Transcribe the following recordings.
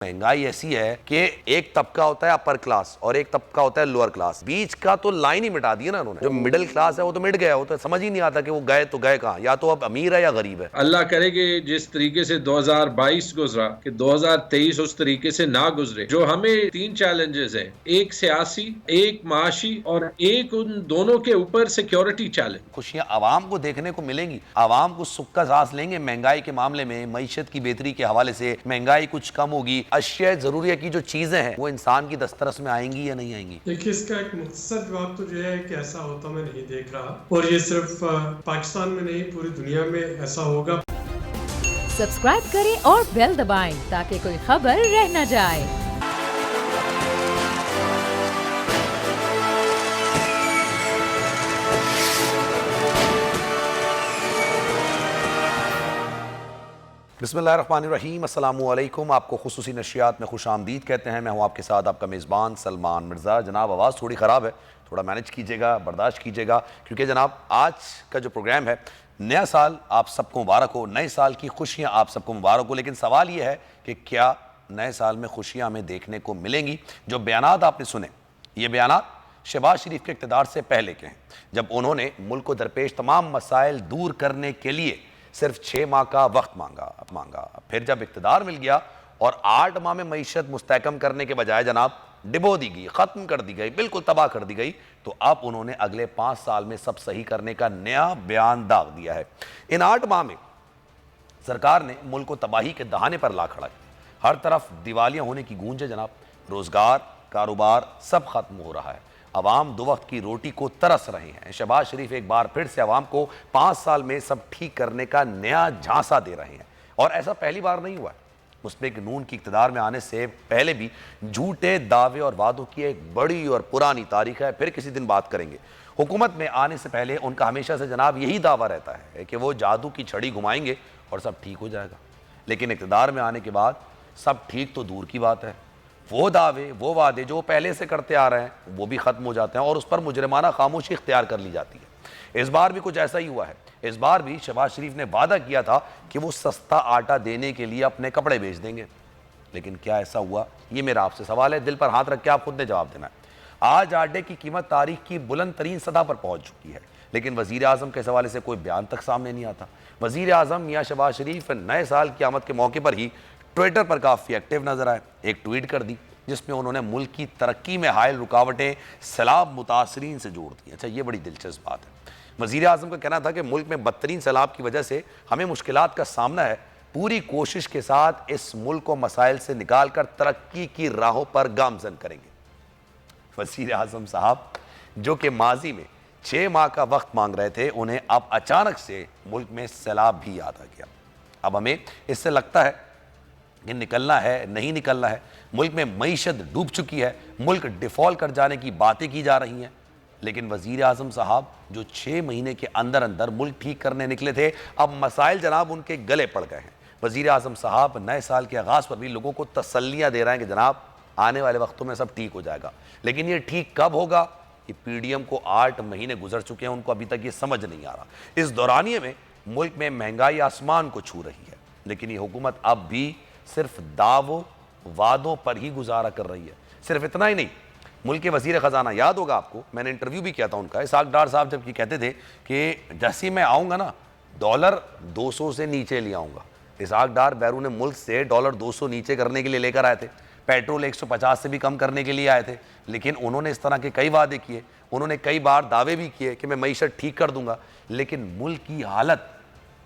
महंगाई ऐसी है कि एक तबका होता है अपर क्लास और एक तबका होता है लोअर क्लास, बीच का तो लाइन ही मिटा दी है ना उन्होंने। जो मिडिल क्लास है वो तो मिट गया, वो तो समझ ही नहीं आता कि वो गए तो गए कहाँ, या तो अब अमीर है या गरीब है। अल्लाह करे कि जिस तरीके से 2022 गुजरा कि 2023 उस तरीके से ना गुजरे। जो हमें तीन चैलेंजेस हैं, एक सियासी, एक माशी और एक उन दोनों के ऊपर सिक्योरिटी चैलेंज। खुशियां आवाम को देखने को मिलेंगी, आवाम को सुख का सांस लेंगे। महंगाई के मामले में मईशत की बेहतरी के हवाले से महंगाई कुछ कम होगी, अशिया जरूरिया की जो चीजें हैं वो इंसान की दस्तरस में आएंगी या नहीं आएंगी। देखिए, इसका एक मुख्तसर जवाब तो जो है कि ऐसा होता मैं नहीं देख रहा, और ये सिर्फ पाकिस्तान में नहीं पूरी दुनिया में ऐसा होगा। सब्सक्राइब करें और बेल दबाएं ताकि कोई खबर रह न जाए। बिस्मिल्लाहिर्रहमानिर्रहीम, अस्सलामुअलैकुम। आपको खुसूसी नशियात में खुश आमदीद कहते हैं। मैं हूँ आपके साथ आपका मेज़बान सलमान मिर्ज़ा। जनाब आवाज़ थोड़ी ख़राब है, थोड़ा मैनेज कीजिएगा, बर्दाश्त कीजिएगा, क्योंकि जनाब आज का जो प्रोग्राम है, नया साल आप सबको मुबारक हो, नए साल की खुशियाँ आप सबको मुबारक हो। लेकिन सवाल ये है कि क्या नए साल में खुशियाँ हमें देखने को मिलेंगी? जो बयानात आपने सुने, ये बयानात शहबाज शरीफ के इक़्तिदार से पहले के हैं, जब उन्होंने मुल्क को दरपेश तमाम मसाइल दूर करने के लिए सिर्फ 6 माह का वक्त मांगा। फिर जब इक़्तिदार मिल गया और 8 माह में मईशत मुस्तहकम करने के बजाय जनाब डिबो दी गई, ख़त्म कर दी गई, बिल्कुल तबाह कर दी गई, तो अब उन्होंने अगले 5 साल में सब सही करने का नया बयान दाग दिया है। इन 8 माह में सरकार ने मुल्क को तबाही के दहाने पर ला खड़ा किया। हर तरफ दिवालिया होने की गूंज है जनाब, रोजगार, कारोबार सब खत्म हो रहा है, अवाम दो वक्त की रोटी को तरस रहे हैं। शहबाज शरीफ एक बार फिर से अवाम को 5 साल में सब ठीक करने का नया झांसा दे रहे हैं, और ऐसा पहली बार नहीं हुआ है। मुस्लिम नून की इक़्तिदार में आने से पहले भी झूठे दावे और वादों की एक बड़ी और पुरानी तारीख है, फिर किसी दिन बात करेंगे। हुकूमत में आने से पहले उनका हमेशा से जनाब यही दावा रहता है कि वो जादू की छड़ी घुमाएंगे और सब ठीक हो जाएगा। लेकिन इक़्तिदार में आने के बाद सब ठीक तो दूर की बात है, वो दावे, वो वादे जो पहले से करते आ रहे हैं वो भी ख़त्म हो जाते हैं और उस पर मुजरिमाना खामोशी इख्तियार कर ली जाती है। इस बार भी कुछ ऐसा ही हुआ है। इस बार भी शहबाज शरीफ ने वादा किया था कि वो सस्ता आटा देने के लिए अपने कपड़े बेच देंगे, लेकिन क्या ऐसा हुआ? ये मेरा आपसे सवाल है, दिल पर हाथ रख के आप खुद ने जवाब देना है। आज आटे की कीमत तारीख की बुलंद तरीन सतह पर पहुंच चुकी है, लेकिन वज़ीर आज़म के हवाले से कोई बयान तक सामने नहीं आता। वज़ीर आज़म मियाँ शहबाज शरीफ नए साल की आमद के मौके पर ही ट्विटर पर काफ़ी एक्टिव नजर आए। एक ट्वीट कर दी जिसमें उन्होंने मुल्क की तरक्की में हायल रुकावटें सैलाब मुतासरीन से जोड़ दी। अच्छा, ये बड़ी दिलचस्प बात है। वज़ीर आज़म का कहना था कि मुल्क में बदतरीन सैलाब की वजह से हमें मुश्किलात का सामना है, पूरी कोशिश के साथ इस मुल्क को मसाइल से निकाल कर तरक्की की राहों पर गामजन करेंगे। वज़ीर आज़म साहब जो कि माजी में 6 माह का वक्त मांग रहे थे, उन्हें अब अचानक से मुल्क में सैलाब भी याद आ गया। अब हमें इससे लगता है कि निकलना है, नहीं निकलना है। मुल्क में मईशत डूब चुकी है, मुल्क डिफॉल्ट कर जाने की बातें की जा रही हैं, लेकिन वज़ीर आज़म साहब जो 6 महीने के अंदर अंदर मुल्क ठीक करने निकले थे, अब मसाइल जनाब उनके गले पड़ गए हैं। वज़ीर आज़म साहब नए साल के आगाज़ पर भी लोगों को तसल्लियाँ दे रहे हैं कि जनाब आने वाले वक्तों में सब ठीक हो जाएगा, लेकिन ये ठीक कब होगा? कि पीडीएम को 8 महीने गुजर चुके हैं, उनको अभी तक ये समझ नहीं आ रहा। इस दौरानिए में मुल्क में महंगाई आसमान को छू रही है, लेकिन ये हुकूमत अब भी सिर्फ दावों वादों पर ही गुजारा कर रही है। सिर्फ इतना ही नहीं, मुल्क के वज़ीर ख़जाना, याद होगा आपको, मैंने इंटरव्यू भी किया था उनका, इसहाक डार साहब जबकि कहते थे कि जैसे मैं आऊँगा ना डॉलर 200 से नीचे ले आऊँगा। इसहाक डार बैरून मुल्क से डॉलर 200 नीचे करने के लिए लेकर आए थे, पेट्रोल 150 से भी कम करने के लिए आए थे, लेकिन उन्होंने इस तरह के कई वादे किए, उन्होंने कई बार दावे भी किए कि मैं मईशत ठीक कर दूंगा, लेकिन मुल्क की हालत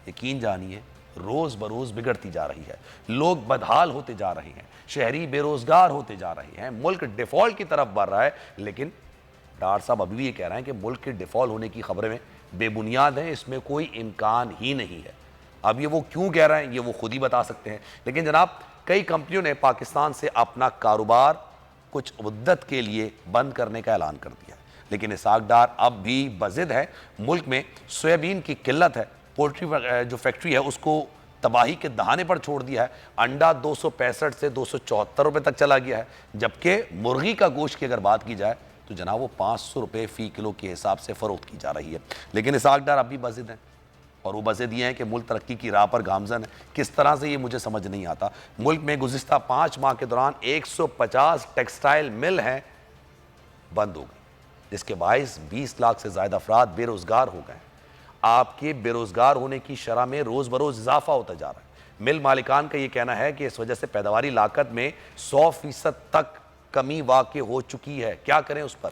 यकीन जानिए रोज़ बरोज़ बिगड़ती जा रही है। लोग बदहाल होते जा रहे हैं, शहरी बेरोज़गार होते जा रहे हैं, मुल्क डिफ़ॉल्ट की तरफ बढ़ रहा है। लेकिन डार साहब अभी भी ये कह रहे हैं कि मुल्क के डिफ़ॉल्ट होने की खबरें में बेबुनियाद हैं, इसमें कोई इम्कान ही नहीं है। अब ये वो क्यों कह रहे हैं ये वो खुद ही बता सकते हैं। लेकिन जनाब कई कंपनियों ने पाकिस्तान से अपना कारोबार कुछ मुद्दत के लिए बंद करने का ऐलान कर दिया है, लेकिन इसहाक डार अब भी बज़िद है। मुल्क में सोयाबीन की किल्लत है, पोल्ट्री जो फैक्ट्री है उसको तबाही के दहाने पर छोड़ दिया है। अंडा 265 से 274 रुपये तक चला गया है, जबकि मुर्गी का गोश्त की अगर बात की जाए तो जनाब वो 500 रुपये फ़ी किलो के हिसाब से फ़रोख्त की जा रही है। लेकिन इसहाक डार अब भी बज़िद हैं, और वो वजह दिए हैं कि मुल्क तरक्की की राह पर गामजन है। किस तरह से ये मुझे समझ नहीं आता। मुल्क में गुज़िश्ता 5 माह के दौरान 150 टेक्सटाइल मिल हैं बंद हो गई, जिसके बायस 20 लाख से ज़्यादा अफराद बेरोज़गार हो गए। आपके बेरोज़गार होने की शरह में रोज़ बरोज़ इजाफा होता जा रहा है। मिल मालिकान का ये कहना है कि इस वजह से पैदावारी लागत में 100% तक कमी वाक़ हो चुकी है। क्या करें उस पर।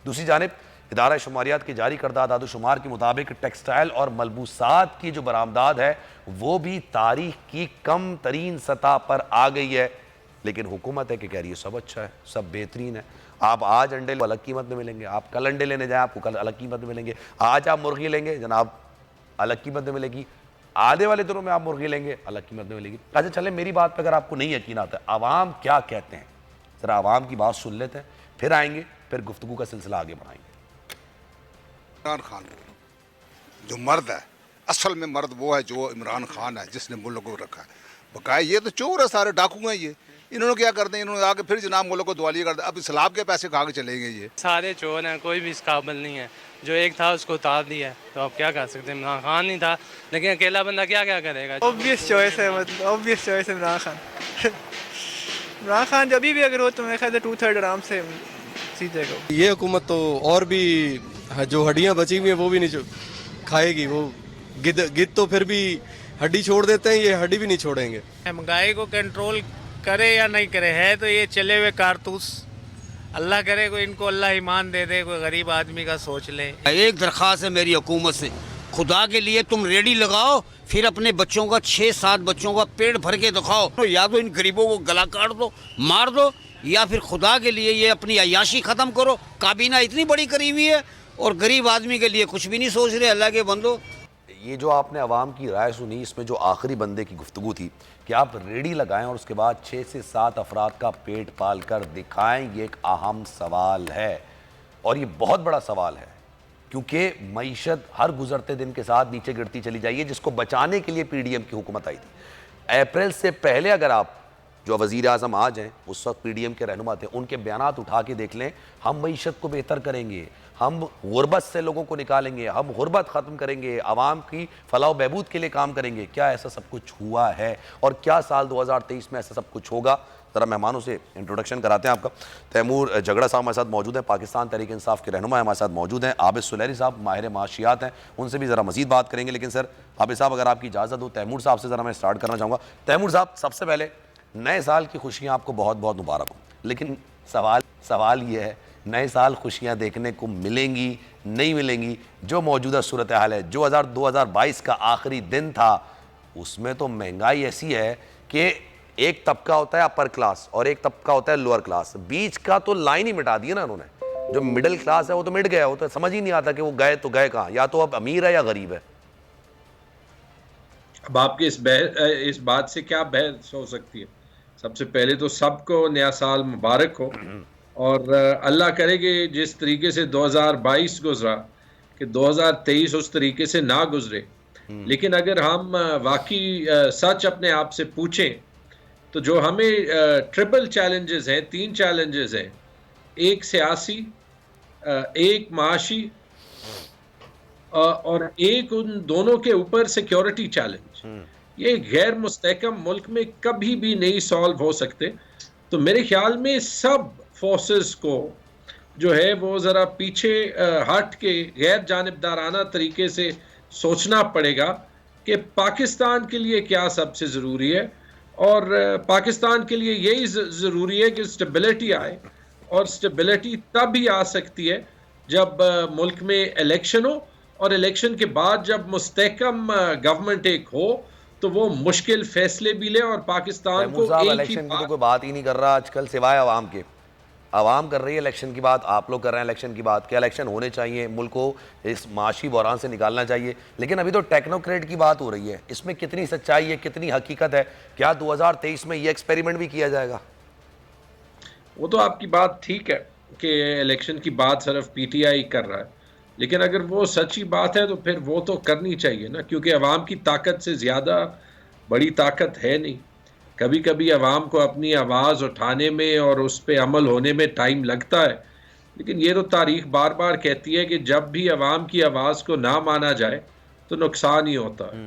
दूसरी जानिब इदारा शुमारियात की जारी करदा आदादुशुमार के मुताबिक टेक्सटाइल और मलबूसात की जो बरामदात है वो भी तारीख की कम तरीन सतह पर आ गई है। लेकिन हुकूमत है कि कह रही है सब अच्छा है, सब बेहतरीन है। आप आज अंडे अलग कीमत में मिलेंगे, आप कल अंडे लेने जाएं आपको कल अलग कीमत में मिलेंगे। आज आप मुर्गी लेंगे जनाब अलग कीमत में मिलेगी, आधे वाले दिनों में आप मुर्गी लेंगे अलग कीमत में मिलेगी। अच्छा चले, मेरी बात पर अगर आपको नहीं यकीन आता है आवाम क्या कहते हैं, ज़रा आवाम की बात सुन लेते हैं, फिर आएंगे, फिर गुफ्तगू का सिलसिला आगे बढ़ाएंगे। इमरान खान जो मर्द है, असल में मर्द वो है जो इमरान खान है जिसने मुल्क को रखा है। बकाया ये तो चोर है, सारे डाकू हैं ये। इन्होंने क्या कर दें, इन्होंने आके फिर जनाब मुल्क को दिवालिया कर दिया। अब इस्लाम के पैसे खा के चलेंगे ये। सारे चोर हैं, कोई भी इस काबिल नहीं है। जो एक था उसको उतार दिया है, तो अब क्या कर सकते हैं। इमरान खान नहीं था, लेकिन अकेला बंदा क्या क्या करेगा। ऑब्वियस चॉइस है, मतलब ऑब्वियस चॉइस है इमरान खान। इमरान खान जब भी अगर हो तो मेरे ख्याल से 2/3 आराम से सीधेगा। ये हुकूमत तो और भी जो हड्डियां बची हुई हैं वो भी नहीं खाएगी। वो गिद्ध तो फिर भी हड्डी छोड़ देते हैं, ये हड्डी भी नहीं छोड़ेंगे। महंगाई को कंट्रोल करे या नहीं करे, है तो ये चले हुए कारतूस। अल्लाह करे कोई इनको अल्लाह ईमान दे दे, कोई गरीब आदमी का सोच ले। एक दरख्वास्त है मेरी हुकूमत से, खुदा के लिए तुम रेडी लगाओ, फिर अपने बच्चों का 6-7 बच्चों का पेट भर के दिखाओ। तो या तो इन गरीबों को गला काट दो, मार दो, या फिर खुदा के लिए ये अपनी अय्याशी ख़त्म करो। काबीना इतनी बड़ी करी हुई है और गरीब आदमी के लिए कुछ भी नहीं सोच रहे। अल्लाह के बंदो, ये जो आपने अवाम की राय सुनी, इसमें जो आखिरी बंदे की गुफ्तगू थी कि आप रेडी लगाएं और उसके बाद 6 से 7 अफराद का पेट पाल कर दिखाएं, ये एक अहम सवाल है और ये बहुत बड़ा सवाल है, क्योंकि मईशत हर गुजरते दिन के साथ नीचे गिरती चली जाइए, जिसको बचाने के लिए PDM की हुकूमत आई थी। अप्रैल से पहले अगर आप जो वज़ीर आज़म आज हैं, उस वक्त PDM के रहनुमा थे, उनके बयानात उठा के देख लें, हम मईशत को बेहतर करेंगे, हम गुर्बत से लोगों को निकालेंगे, हम गुर्बत ख़त्म करेंगे, आवाम की फलाह बहबूद के लिए काम करेंगे। क्या ऐसा सब कुछ हुआ है और क्या साल 2023 में ऐसा सब कुछ होगा? ज़रा मेहमानों से इंट्रोडक्शन कराते हैं आपका। तैमूर झगड़ा साहब हमारे साथ मौजूद हैं, पाकिस्तान तहरीक इंसाफ के रहनुमा हमारे साथ मौजूद हैं। आबिद सुलैरी साहब माहिर माशियात हैं, उनसे भी ज़रा मज़ीद बात करेंगे। लेकिन सर आबिद साहब, अगर आपकी इजाज़त हो, तैमूर साहब से ज़रा मैं स्टार्ट करना चाहूँगा। तैमूर साहब, सबसे पहले नए साल की खुशियाँ आपको बहुत बहुत मुबारक हो, लेकिन सवाल ये है, नए साल खुशियाँ देखने को मिलेंगी नहीं मिलेंगी? जो मौजूदा सूरत हाल है, जो 2022 का आखिरी दिन था, उसमें तो महंगाई ऐसी है कि एक तबका होता है अपर क्लास और एक तबका होता है लोअर क्लास, बीच का तो लाइन ही मिटा दी है ना उन्होंने। जो मिडिल क्लास है वो तो मिट गया, वो तो समझ ही नहीं आता कि वो गए तो गए कहाँ, या तो अब अमीर है या गरीब है। अब आपकी इस बात से क्या बहस हो सकती है? सबसे पहले तो सबको नया साल मुबारक हो और अल्लाह करे कि जिस तरीके से 2022 गुजरा कि 2023 उस तरीके से ना गुजरे। लेकिन अगर हम वाकई सच अपने आप से पूछें तो जो हमें ट्रिपल चैलेंजेस हैं, 3 चैलेंजेस हैं, एक सियासी, एक माशी और एक उन दोनों के ऊपर सिक्योरिटी चैलेंज। ये गैर मुस्तहकम मुल्क में कभी भी नहीं सॉल्व हो सकते। तो मेरे ख्याल में सब फोर्सेस को जो है वो ज़रा पीछे हट के गैर जानिबदाराना तरीके से सोचना पड़ेगा कि पाकिस्तान के लिए क्या सबसे ज़रूरी है। और पाकिस्तान के लिए यही ज़रूरी है कि स्टेबिलिटी आए, और स्टेबिलिटी तब ही आ सकती है जब मुल्क में इलेक्शन हो, और इलेक्शन के बाद जब मुस्तहकम गवर्नमेंट एक हो तो वो मुश्किल फैसले भी ले और पाकिस्तान को एक ही इलेक्शन की तो कोई बात ही नहीं कर रहा आजकल सिवाय आवाम के। आवाम कर रही है इलेक्शन की बात, आप लोग कर रहे हैं इलेक्शन की बात। क्या इलेक्शन होने चाहिए, मुल्क को इस माशी बहरान से निकालना चाहिए, लेकिन अभी तो टेक्नोक्रेट की बात हो रही है। इसमें कितनी सच्चाई है, कितनी हकीकत है? क्या 2023 में ये एक्सपेरिमेंट भी किया जाएगा? वो तो आपकी बात ठीक है कि इलेक्शन की बात सिर्फ PTI कर रहा है, लेकिन अगर वो सच्ची बात है तो फिर वो तो करनी चाहिए ना, क्योंकि अवाम की ताकत से ज़्यादा बड़ी ताकत है नहीं। कभी कभी अवाम को अपनी आवाज़ उठाने में और उस पर अमल होने में टाइम लगता है, लेकिन ये तो तारीख बार बार कहती है कि जब भी अवाम की आवाज़ को ना माना जाए तो नुकसान ही होता है।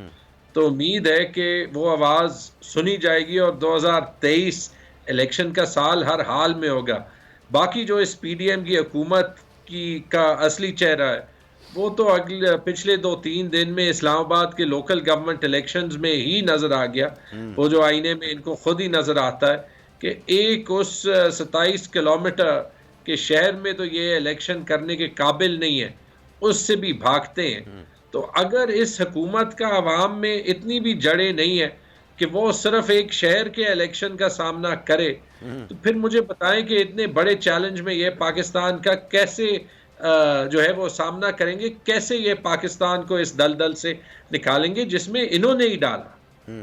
तो उम्मीद है कि वो आवाज़ सुनी जाएगी और 2023 इलेक्शन का साल हर हाल में होगा। बाकी जो इस पीडीएम की हुकूमत का असली चेहरा है वो तो अगले पिछले 2-3 दिन में इस्लामाबाद के लोकल गवर्नमेंट इलेक्शंस में ही नज़र आ गया। वो जो आईने में इनको खुद ही नज़र आता है कि एक उस 27 किलोमीटर के शहर में तो ये इलेक्शन करने के काबिल नहीं है, उससे भी भागते हैं। तो अगर इस हुकूमत का अवाम में इतनी भी जड़ें नहीं है कि वो सिर्फ एक शहर के इलेक्शन का सामना करे, तो फिर मुझे बताएं कि इतने बड़े चैलेंज में ये पाकिस्तान का कैसे जो है वो सामना करेंगे, कैसे ये पाकिस्तान को इस दलदल से निकालेंगे जिसमें इन्होंने ही डाला।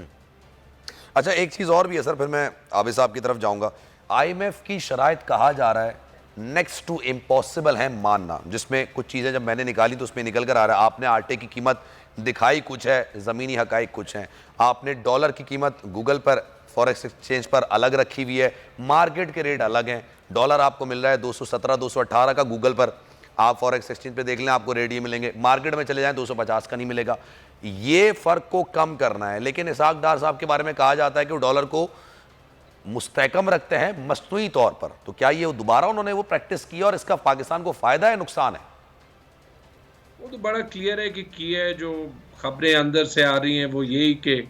अच्छा, एक चीज़ और भी है सर, फिर मैं आबिद साहब की तरफ जाऊंगा। IMF की शराइत कहा जा रहा है नेक्स्ट टू इम्पॉसिबल है मानना, जिसमें कुछ चीज़ें जब मैंने निकाली तो उसमें निकल कर आ रहा है। आपने आटे की कीमत दिखाई कुछ है, ज़मीनी हकाइक कुछ हैं। आपने डॉलर की कीमत गूगल पर फॉरेक्स एक्सचेंज पर अलग रखी हुई है, मार्केट के रेट अलग हैं। डॉलर आपको मिल रहा है 217 218 का गूगल पर, आप फॉरेक्स एक्सचेंज पे देख लें आपको रेट ये मिलेंगे, मार्केट में चले जाएं 250 का नहीं मिलेगा। ये फ़र्क को कम करना है, लेकिन इसहाक डार साहब के बारे में कहा जाता है कि वो डॉलर को मुस्तहकम रखते हैं मसनूई तौर पर। तो क्या ये दोबारा उन्होंने वो प्रैक्टिस की और इसका पाकिस्तान को फ़ायदा है नुकसान है? वो तो बड़ा क्लियर है कि किया है। जो खबरें अंदर से आ रही हैं वो यही कि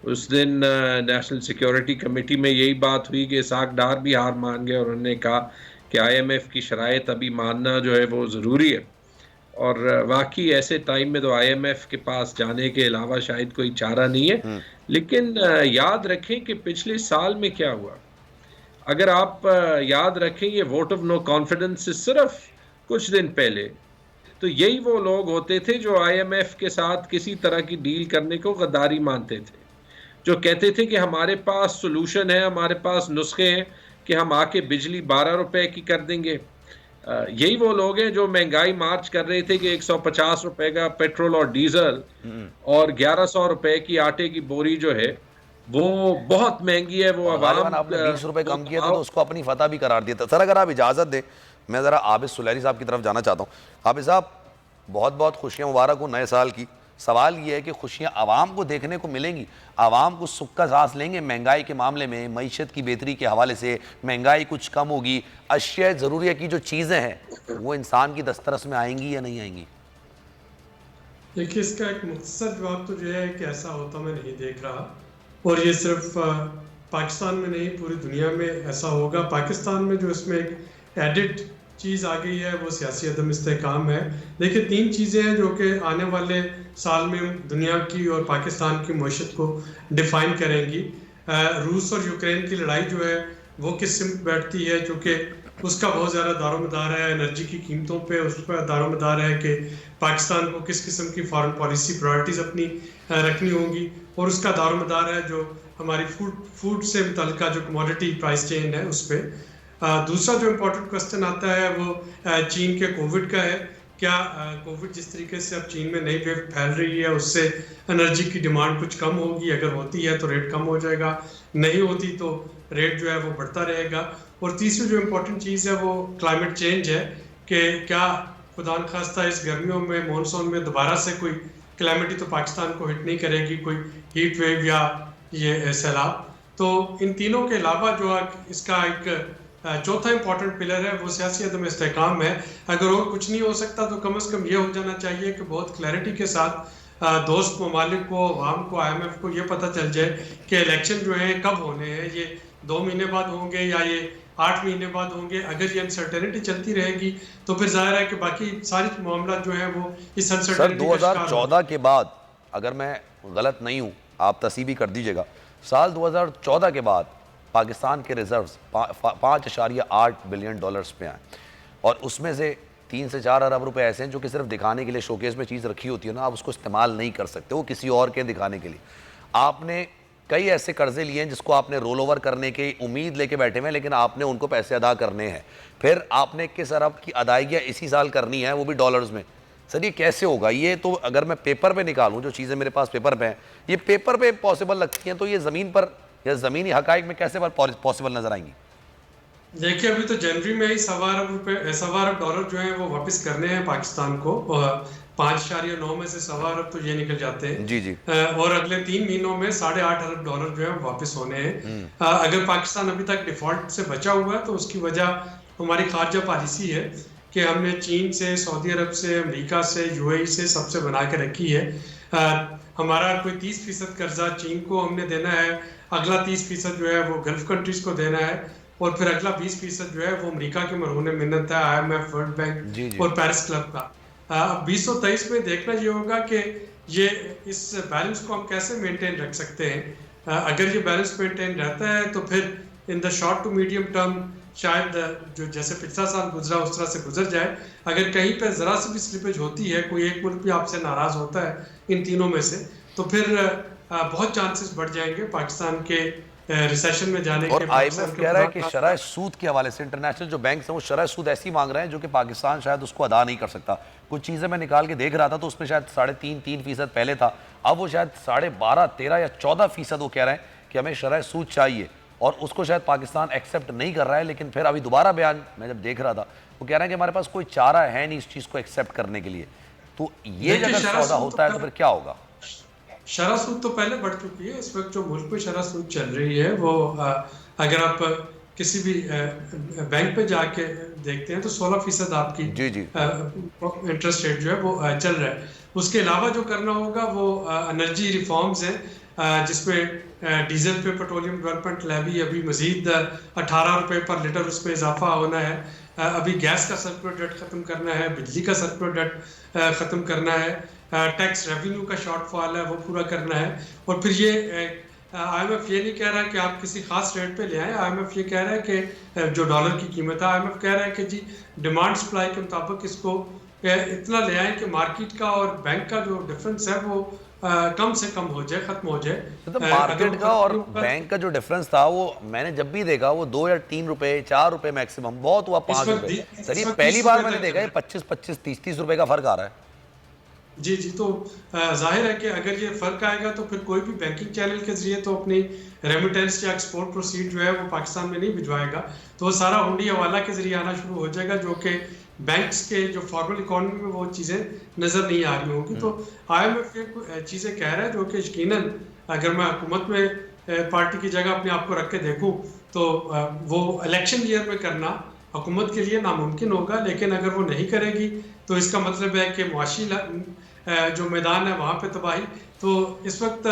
उस दिन नेशनल सिक्योरिटी कमेटी में यही बात हुई कि इसहाक डार भी हार मान गए और उन्होंने कहा कि IMF की शराइत अभी मानना जो है वो ज़रूरी है। और वाकई ऐसे टाइम में तो IMF के पास जाने के अलावा शायद कोई चारा नहीं है। लेकिन याद रखें कि पिछले साल में क्या हुआ। अगर आप याद रखें ये वोट ऑफ नो कॉन्फिडेंस से सिर्फ कुछ दिन पहले, तो यही वो लोग होते थे जो IMF के साथ किसी तरह की डील करने को गद्दारी मानते थे, जो कहते थे कि हमारे पास सोल्यूशन है, हमारे पास नुस्खे हैं कि हम आके बिजली 12 रुपए की कर देंगे। यही वो लोग हैं जो महंगाई मार्च कर रहे थे कि 150 रुपए का पेट्रोल और डीजल और 1100 रुपए की आटे की बोरी जो है वो बहुत महंगी है। वो अवाम आपने 20 रुपए कम किया था तो उसको अपनी फतह भी करार दिया था। सर अगर आप इजाज़त दें, मैं ज़रा आबिद सुलैरी साहब की तरफ जाना चाहता हूँ। आबिद साहब, बहुत बहुत खुशियाँ मुबारक हो नए साल की। सवाल ये है कि खुशियाँ आवाम को देखने को मिलेंगी, आवाम को सुख का सांस लेंगे महंगाई के मामले में, मईशत की बेहतरी के हवाले से महंगाई कुछ कम होगी, अशिया ज़रूरिया की जो चीज़ें हैं वो इंसान की दस्तरस में आएंगी या नहीं आएंगी? देखिए, इसका एक मुख्तसर जवाब तो जो है कि ऐसा होता मैं नहीं देख रहा, और ये सिर्फ पाकिस्तान में नहीं पूरी दुनिया में ऐसा होगा। पाकिस्तान में जो इसमें एक एडिड चीज़ आ गई है वो सियासी अदम इस्तेहकाम है। देखिए, 3 चीज़ें हैं जो कि आने वाले साल में दुनिया की और पाकिस्तान की मईशत को डिफ़ाइन करेंगी। रूस और यूक्रेन की लड़ाई जो है वो किस सिमत बैठती है, जो कि उसका बहुत ज़्यादा दारोमदार है एनर्जी की कीमतों पे, उस पर दारोमदार है कि पाकिस्तान को किस किस्म की फॉरेन पॉलिसी प्रायोरिटीज़ अपनी रखनी होंगी, और उसका दारोमदार है जो हमारी फूड से मुतल्लिका जो कमोडिटी प्राइस चेन है उस पर। दूसरा जो इम्पोर्टेंट क्वेश्चन आता है वो चीन के कोविड का है। क्या कोविड जिस तरीके से अब चीन में नई वेव फैल रही है उससे एनर्जी की डिमांड कुछ कम होगी? अगर होती है तो रेट कम हो जाएगा, नहीं होती तो रेट जो है वो बढ़ता रहेगा। और तीसरी जो इम्पोर्टेंट चीज़ है वो क्लाइमेट चेंज है कि क्या खुदा न खास्ता इस गर्मियों में मानसून में दोबारा से कोई क्लाइमेटी तो पाकिस्तान को हिट नहीं करेगी, कोई हीट वेव या ये सैलाब। तो इन तीनों के अलावा जो इसका एक चौथा इंपॉर्टेंट पिलर है वो सियासी अदम इस्तेहकाम है। अगर और कुछ नहीं हो सकता तो कम से कम ये हो जाना चाहिए कि बहुत क्लैरिटी के साथ दोस्त ममालिक को, आवाम को, IMF को ये पता चल जाए कि इलेक्शन जो है कब होने हैं, ये 2 महीने बाद होंगे या ये 8 महीने बाद होंगे। अगर ये अनसर्टेनिटी चलती रहेगी तो फिर जाहिर है कि बाकी सारी मामला जो है वो इस अनसर्टेनिटी 2014 के बाद, अगर मैं गलत नहीं हूँ आप तस्वीर कर दीजिएगा, साल 2014 के बाद पाकिस्तान के रिजर्व्स 5.8 बिलियन डॉलर्स पे आए, और उसमें से 3 से 4 अरब रुपए ऐसे हैं जो कि सिर्फ दिखाने के लिए शोकेस में चीज़ रखी होती है ना, आप उसको इस्तेमाल नहीं कर सकते, वो किसी और के दिखाने के लिए। आपने कई ऐसे कर्जे लिए हैं जिसको आपने रोल ओवर करने की उम्मीद लेके बैठे हुए हैं, लेकिन आपने उनको पैसे अदा करने हैं, फिर आपने किस अरब की अदायगियाँ इसी साल करनी है, वो भी डॉलर्स में। सर ये कैसे होगा? ये तो अगर मैं पेपर पे निकालूं, जो चीज़ें मेरे पास पेपर पे हैं, ये पेपर पे पॉसिबल लगती हैं, तो ये ज़मीन पर या ज़मीनी हकाइक में कैसे पॉसिबल नजर आएंगी? देखिए, अभी तो जनवरी में ही 1.25 अरब डॉलर जो है वो वापस करने हैं पाकिस्तान को, 5.9 में से $1.25 अरब तो ये निकल जाते हैं जी जी। और अगले 3 महीनों में $8.5 अरब जो है वापस होने हैं। अगर पाकिस्तान अभी तक डिफॉल्ट से बचा हुआ है तो उसकी वजह हमारी खारजा पॉलिसी है कि हमने चीन से, सऊदी अरब से, अमेरिका से, यूएई से सबसे बना के रखी है। हमारा कोई 30% कर्जा चीन को हमने देना है, अगला 30% जो है वो गल्फ कंट्रीज को देना है और फिर अगला 20% जो है वो अमेरिका के मरहून मिन्नत है, IMF, वर्ल्ड बैंक और पेरिस क्लब का। 2023 में देखना ये होगा कि ये इस बैलेंस को हम कैसे मेंटेन रख सकते हैं। अगर ये बैलेंस मेंटेन रहता है तो फिर in the short to medium term शायद जो जैसे पिछला साल गुजरा उस तरह से गुजर जाए। अगर कहीं पर ज़रा सी भी स्लिपेज होती है, कोई एक मुल्क भी आपसे नाराज़ होता है इन तीनों में से, तो फिर बहुत चांसेस बढ़ जाएंगे पाकिस्तान के रिसेशन में जाने और के। IMF कह रहा है कि शरह सूद के हवाले से इंटरनेशनल जो बैंक हैं वो शरह सूद ऐसी मांग रहे हैं जो कि पाकिस्तान शायद उसको अदा नहीं कर सकता। कुछ चीज़ें मैं निकाल के देख रहा था तो उसमें शायद 3.5% पहले था, अब वो शायद 12.5, 13 या 14% वो कह रहे हैं कि हमें शरह सूद चाहिए और उसको शायद पाकिस्तान एक्सेप्ट नहीं कर रहा है। लेकिन फिर अभी दोबारा बयान मैं जब देख रहा था वो कह रहे हैं कि हमारे पास कोई चारा है नहीं इस चीज़ को एक्सेप्ट करने के लिए। तो ये अगर सौदा होता है तो फिर क्या होगा? शरह सूद तो पहले बढ़ चुकी है। इस वक्त जो मुल्क में शरह सूद चल रही है वो अगर आप किसी भी बैंक पे जाके देखते हैं तो 16% आपकी इंटरेस्ट रेट जो है वो चल रहा है। उसके अलावा जो करना होगा वो एनर्जी रिफॉर्म्स हैं जिसमें डीजल पे पेट्रोलियम डेवलपमेंट लेवी अभी मजीद 18 रुपये पर लीटर उस पर इजाफा होना है। अभी गैस का सर्कुलर डेट ख़त्म करना है, बिजली का सर्कुलर डेट ख़त्म करना है, टैक्स रेवेन्यू का शॉर्टफॉल है वो पूरा करना है। और फिर ये IMF ये नहीं कह रहा है कि आप किसी खास रेट पे ले आए। IMF ये कह रहा है कि जो डॉलर की कीमत है, IMF कह रहा है कि जी डिमांड सप्लाई के मुताबिक इसको इतना ले आए कि मार्केट का और बैंक का जो डिफरेंस है वो कम से कम हो जाए, खत्म हो जाए। तो मार्केट का और बैंक का जो डिफरेंस था वो मैंने जब भी देखा वो 2 या 3 रुपए, 4 रुपए मैक्सिमम, बहुत हुआ 5 रुपए। सर ये पहली बार मैंने देखा है 25-25, 30-30 रुपए का फर्क आ रहा है। जी जी, तो जाहिर है कि अगर ये फ़र्क आएगा तो फिर कोई भी बैंकिंग चैनल के जरिए तो अपनी रेमिटेंस या एक्सपोर्ट प्रोसीड जो है वो पाकिस्तान में नहीं भिजवाएगा, तो वो सारा हुंडी हवाला के जरिए आना शुरू हो जाएगा, जो कि बैंक्स के जो फॉर्मल इकोनॉमी में वो चीज़ें नज़र नहीं आ रही होंगी। तो IMF ये चीज़ें कह रहा है जो कि यकीनन अगर मैं हुकूमत में पार्टी की जगह अपने आप को रख के देखूँ तो वो इलेक्शन ईयर में करना हुकूमत के लिए नामुमकिन होगा। लेकिन अगर वो नहीं करेगी तो इसका मतलब है कि मुआशी जो मैदान है वहाँ पे तबाही। तो इस वक्त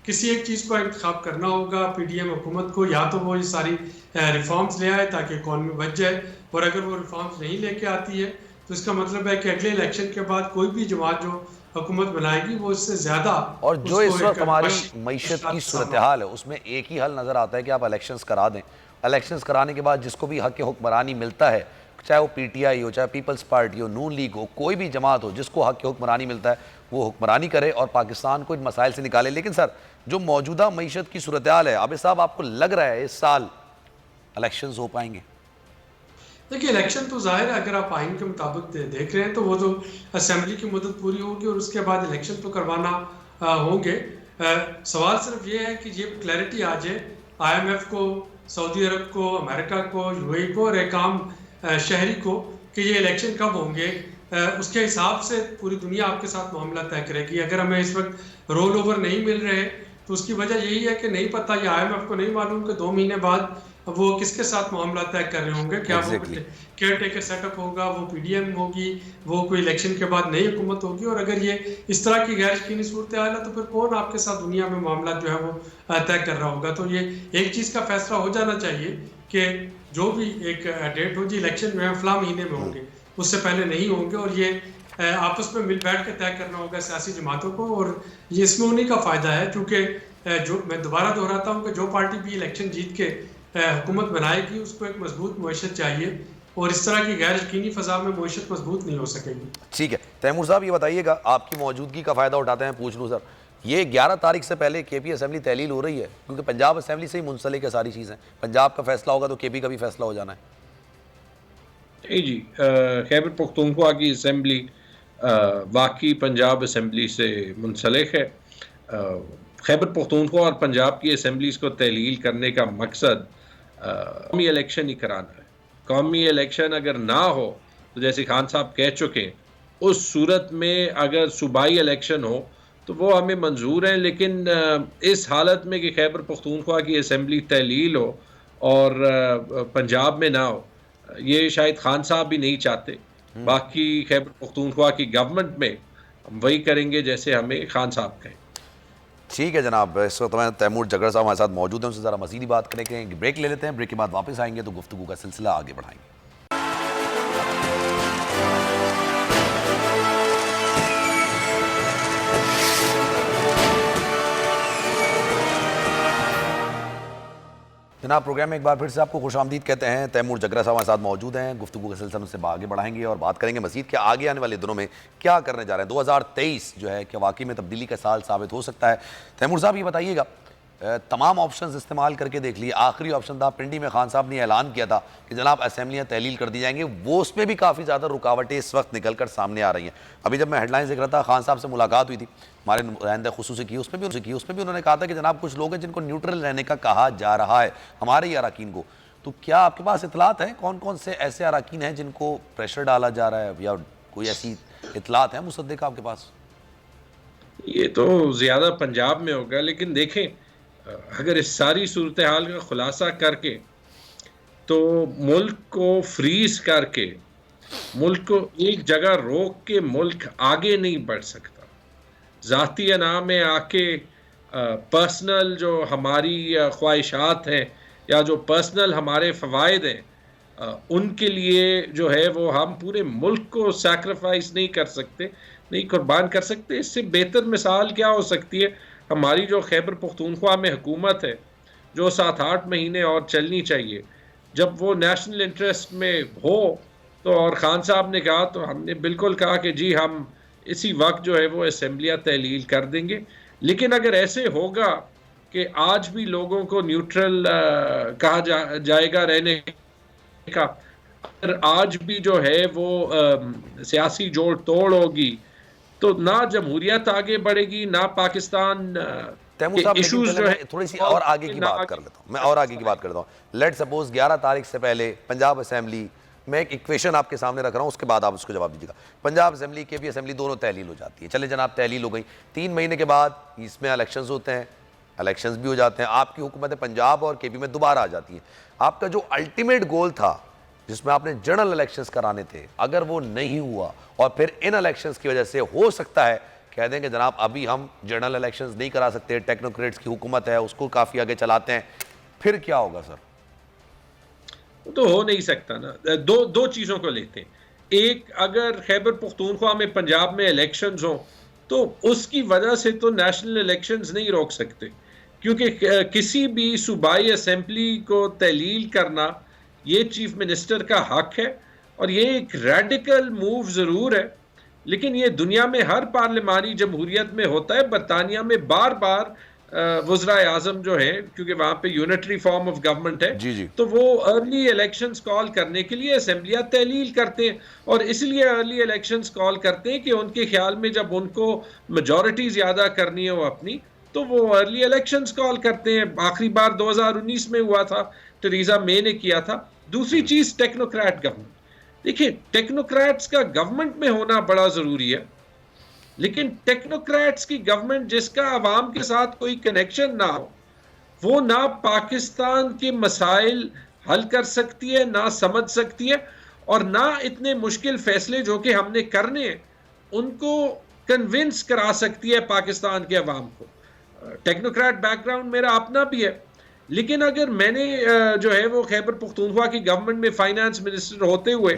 किसी एक चीज़ को इंतखाब करना होगा PDM हुकूमत को, या तो वो ये सारी रिफॉर्म्स ले आए ताकि इकॉनमी बच जाए, और अगर वो रिफॉर्म्स नहीं लेके आती है तो इसका मतलब है कि अगले इलेक्शन के बाद कोई भी जमात जो हुकूमत बनाएगी वो इससे ज़्यादा। और जो इस वक्त हमारी मईशत की सूरत हाल है उसमें एक ही हल नज़र आता है कि आप इलेक्शंस करा दें। इलेक्शंस कराने के बाद जिसको भी हक हुक्मरानी मिलता है, चाहे वो PTI हो, चाहे पीपल्स पार्टी हो, नून लीग हो, कोई भी जमात हो, जिसको हक हुक्मरानी मिलता है वो हुक्मरानी करे और पाकिस्तान को इन मसाइल से निकाले। लेकिन सर जो मौजूदा मईशत की सूरत हाल है, आबिद साहब आपको लग रहा है इस साल इलेक्शंस हो पाएंगे? देखिए इलेक्शन तो जाहिर है अगर आप आइन के मुताबिक देख रहे हैं तो वो तो असेंबली की मुद्दत पूरी होगी और उसके बाद इलेक्शन तो करवाना होंगे। सवाल सिर्फ ये है कि ये क्लैरिटी आ जाए IMF को, सऊदी अरब को, अमेरिका को, UAE को और एक आम शहरी को कि ये इलेक्शन कब होंगे। उसके हिसाब से पूरी दुनिया आपके साथ मामला तय करेगी। अगर हमें इस वक्त रोल ओवर नहीं मिल रहे तो उसकी वजह यही है कि नहीं पता, या IMF को नहीं मालूम कि 2 महीने बाद वो किसके साथ मामला तय कर रहे होंगे। क्या वो केयर टेकर सेटअप होगा, वो PDM होगी, वो कोई इलेक्शन के बाद नई हुकूमत होगी। और अगर ये इस तरह की गैर यकीनी सूरत हाल है तो फिर कौन आपके साथ दुनिया में मामला जो है वो तय कर रहा होगा। तो ये एक चीज़ का फैसला हो जाना चाहिए कि जो भी एक डेट हो जी इलेक्शन जो है फला महीने में होंगे, उससे पहले नहीं होंगे। और ये आपस में मिल बैठ के तय करना होगा सियासी जमातों को। और ये इसमें उन्हीं का फ़ायदा है क्योंकि जो मैं दोबारा दोहराता हूँ कि जो पार्टी भी इलेक्शन जीत के हुकूमत बनाएगी उसको एक मजबूत मईशत चाहिए, और इस तरह की गैर यकीनी फ़ज़ा में मईशत मजबूत नहीं हो सकेगी। ठीक है तैमूर साहब, ये बताइएगा, आपकी मौजूदगी का फ़ायदा उठाते हैं, पूछ लूँ सर, ये 11 तारीख से पहले KP असेंबली तहलील हो रही है क्योंकि पंजाब असेंबली से ही मुंसलिक है सारी चीज़ें। पंजाब का फैसला होगा तो KP का भी फैसला हो जाना है। जी, खैबर पख्तूनख्वा की असेंबली वाकई पंजाब असेंबली से मुंसलिक है। खैबर पख्तूनख्वा और पंजाब की असेंबलीज़ को तहलील करने का मकसद कौमी इलेक्शन ही कराना है। कौमी इलेक्शन अगर ना हो तो जैसे खान साहब कह चुके हैं उस सूरत में अगर सूबाई इलेक्शन हो तो वो हमें मंजूर है, लेकिन इस हालत में कि खैबर पख्तूनख्वा की असम्बली तहलील हो और पंजाब में ना हो, ये शायद खान साहब भी नहीं चाहते। बाकी खैबर पख्तूनख्वा की गवर्नमेंट में हम वही करेंगे जैसे हमें खान साहब कहें। ठीक है जनाब, इस वक्त हमारे तैमूर जगर साहब हमारे साथ मौजूद हैं, उनसे ज़रा मज़ीद ही बात करेंगे। ब्रेक ले लेते हैं, ब्रेक के बाद वापस आएंगे तो गुफ्तगू का सिलसिला आगे बढ़ाएंगे। जनाब, प्रोग्राम में एक बार फिर से आपको खुशामदीद कहते हैं। तैमूर जगरा साहब हमारे साथ मौजूद हैं, गुफ्तगू का सिलसिला उनसे आगे बढ़ाएंगे और बात करेंगे मज़ीद कि आगे आने वाले दिनों में क्या करने जा रहे हैं। 2023 जो है क्या वाकई में तब्दीली का साल साबित हो सकता है? तैमूर साहब ये बताइएगा, तमाम ऑप्शंस इस्तेमाल करके देख लिए, आखिरी ऑप्शन था पिंडी में खान साहब ने ऐलान किया था कि जनाब असेंबलियाँ तहलील कर दी जाएंगी, वो उसमें भी काफ़ी ज़्यादा रुकावटें इस वक्त निकल कर सामने आ रही हैं। अभी जब मैं हेडलाइंस देख रहा था, खान साहब से मुलाकात हुई थी हमारे नुमाइंदे खुसूसी की, उसमें भी उन्होंने कहा था कि जनाब कुछ लोग हैं जिनको न्यूट्रल रहने का कहा जा रहा है हमारे ही अरकान को। तो क्या आपके पास इतलात है कौन कौन से ऐसे अरकान हैं जिनको प्रेशर डाला जा रहा है, या कोई ऐसी इतलात है मुसद्दिक आपके पास? ये तो ज़्यादा पंजाब में होगा, लेकिन देखें अगर इस सारी सूरत हाल का खुलासा करके तो मुल्क को फ्रीज करके, मुल्क को एक जगह रोक के मुल्क आगे नहीं बढ़ सकता। ज़ाती अना में आके पर्सनल जो हमारी ख्वाहिशात हैं या जो पर्सनल हमारे फ़वाइद हैं, उनके लिए जो है वो हम पूरे मुल्क को सैक्रिफाइस नहीं कर सकते, नहीं कुर्बान कर सकते। इससे बेहतर मिसाल क्या हो सकती है? हमारी जो खैबर पख्तूनख्वा में हुकूमत है, जो 7-8 महीने और चलनी चाहिए, जब वो नेशनल इंटरेस्ट में हो तो, और खान साहब ने कहा तो हमने बिल्कुल कहा कि जी हम इसी वक्त जो है वो असेंबलियाँ तहलील कर देंगे। लेकिन अगर ऐसे होगा कि आज भी लोगों को न्यूट्रल कहा जाएगा रहने का, अगर आज भी जो है वो सियासी जोड़ तोड़ होगी, तो ना जमहूरियत आगे बढ़ेगी, ना पाकिस्तान इश्यूज जो है। थोड़ी सी और आगे की बात कर लेता हूँ मैं, और आगे की बात करता हूँ। लेट सपोज 11 तारीख से पहले पंजाब असेंबली, मैं एक इक्वेशन आपके सामने रख रहा हूँ, उसके बाद आप उसको जवाब दीजिएगा। पंजाब असेंबली के भी असेंबली दोनों तहलील हो जाती है, चले जनाब तहलील हो गई, 3 महीने के बाद इसमें इलेक्शंस होते हैं, इलेक्शंस भी हो जाते हैं, आपकी हुकूमत पंजाब और केपी में दोबारा आ जाती है। आपका जो अल्टीमेट गोल था जिसमें आपने जनरल इलेक्शंस कराने थे, अगर वो नहीं हुआ और फिर इन इलेक्शंस की वजह से हो सकता है कह देंगे जनाब अभी हम जनरल इलेक्शंस नहीं करा सकते, टेक्नोक्रेट्स की हुकूमत है, उसको काफ़ी आगे चलाते हैं, फिर क्या होगा सर? तो हो नहीं सकता ना। दो चीज़ों को लेते हैं। एक, अगर खैबर पख्तूनख्वा में पंजाब में इलेक्शंस हो तो उसकी वजह से तो नेशनल इलेक्शंस नहीं रोक सकते, क्योंकि किसी भी सूबाई असेंबली को तहलील करना ये चीफ मिनिस्टर का हक है, और ये एक रेडिकल मूव ज़रूर है, लेकिन ये दुनिया में हर पार्लिमानी जमहूरियत में होता है। बरतानिया में बार बार वज़राए आज़म जो है, क्योंकि वहाँ पे यूनिटरी फॉर्म ऑफ गवर्नमेंट है, जी। तो वो अर्ली इलेक्शंस कॉल करने के लिए असेंबलियाँ तहलील करते हैं, और इसलिए अर्ली इलेक्शंस कॉल करते हैं कि उनके ख्याल में जब उनको मेजॉरिटी ज़्यादा करनी हो अपनी, तो वो अर्ली इलेक्शंस कॉल करते हैं। आखिरी बार 2019 में हुआ था, टेरेसा मे ने किया था। दूसरी चीज़, टेक्नोक्रेट गवर्नमेंट। देखिए, टेक्नोक्रेट्स का गवर्नमेंट में होना बड़ा ज़रूरी है, लेकिन टेक्नोक्रेट्स की गवर्नमेंट जिसका आवाम के साथ कोई कनेक्शन ना हो, वो ना पाकिस्तान के मसाइल हल कर सकती है, ना समझ सकती है, और ना इतने मुश्किल फैसले जो कि हमने करने हैं उनको कन्विंस करा सकती है पाकिस्तान के अवाम को। टेक्नोक्रेट बैकग्राउंड मेरा अपना भी है, लेकिन अगर मैंने जो है वो खैबर पख्तूनख्वा की गवर्नमेंट में फाइनेंस मिनिस्टर होते हुए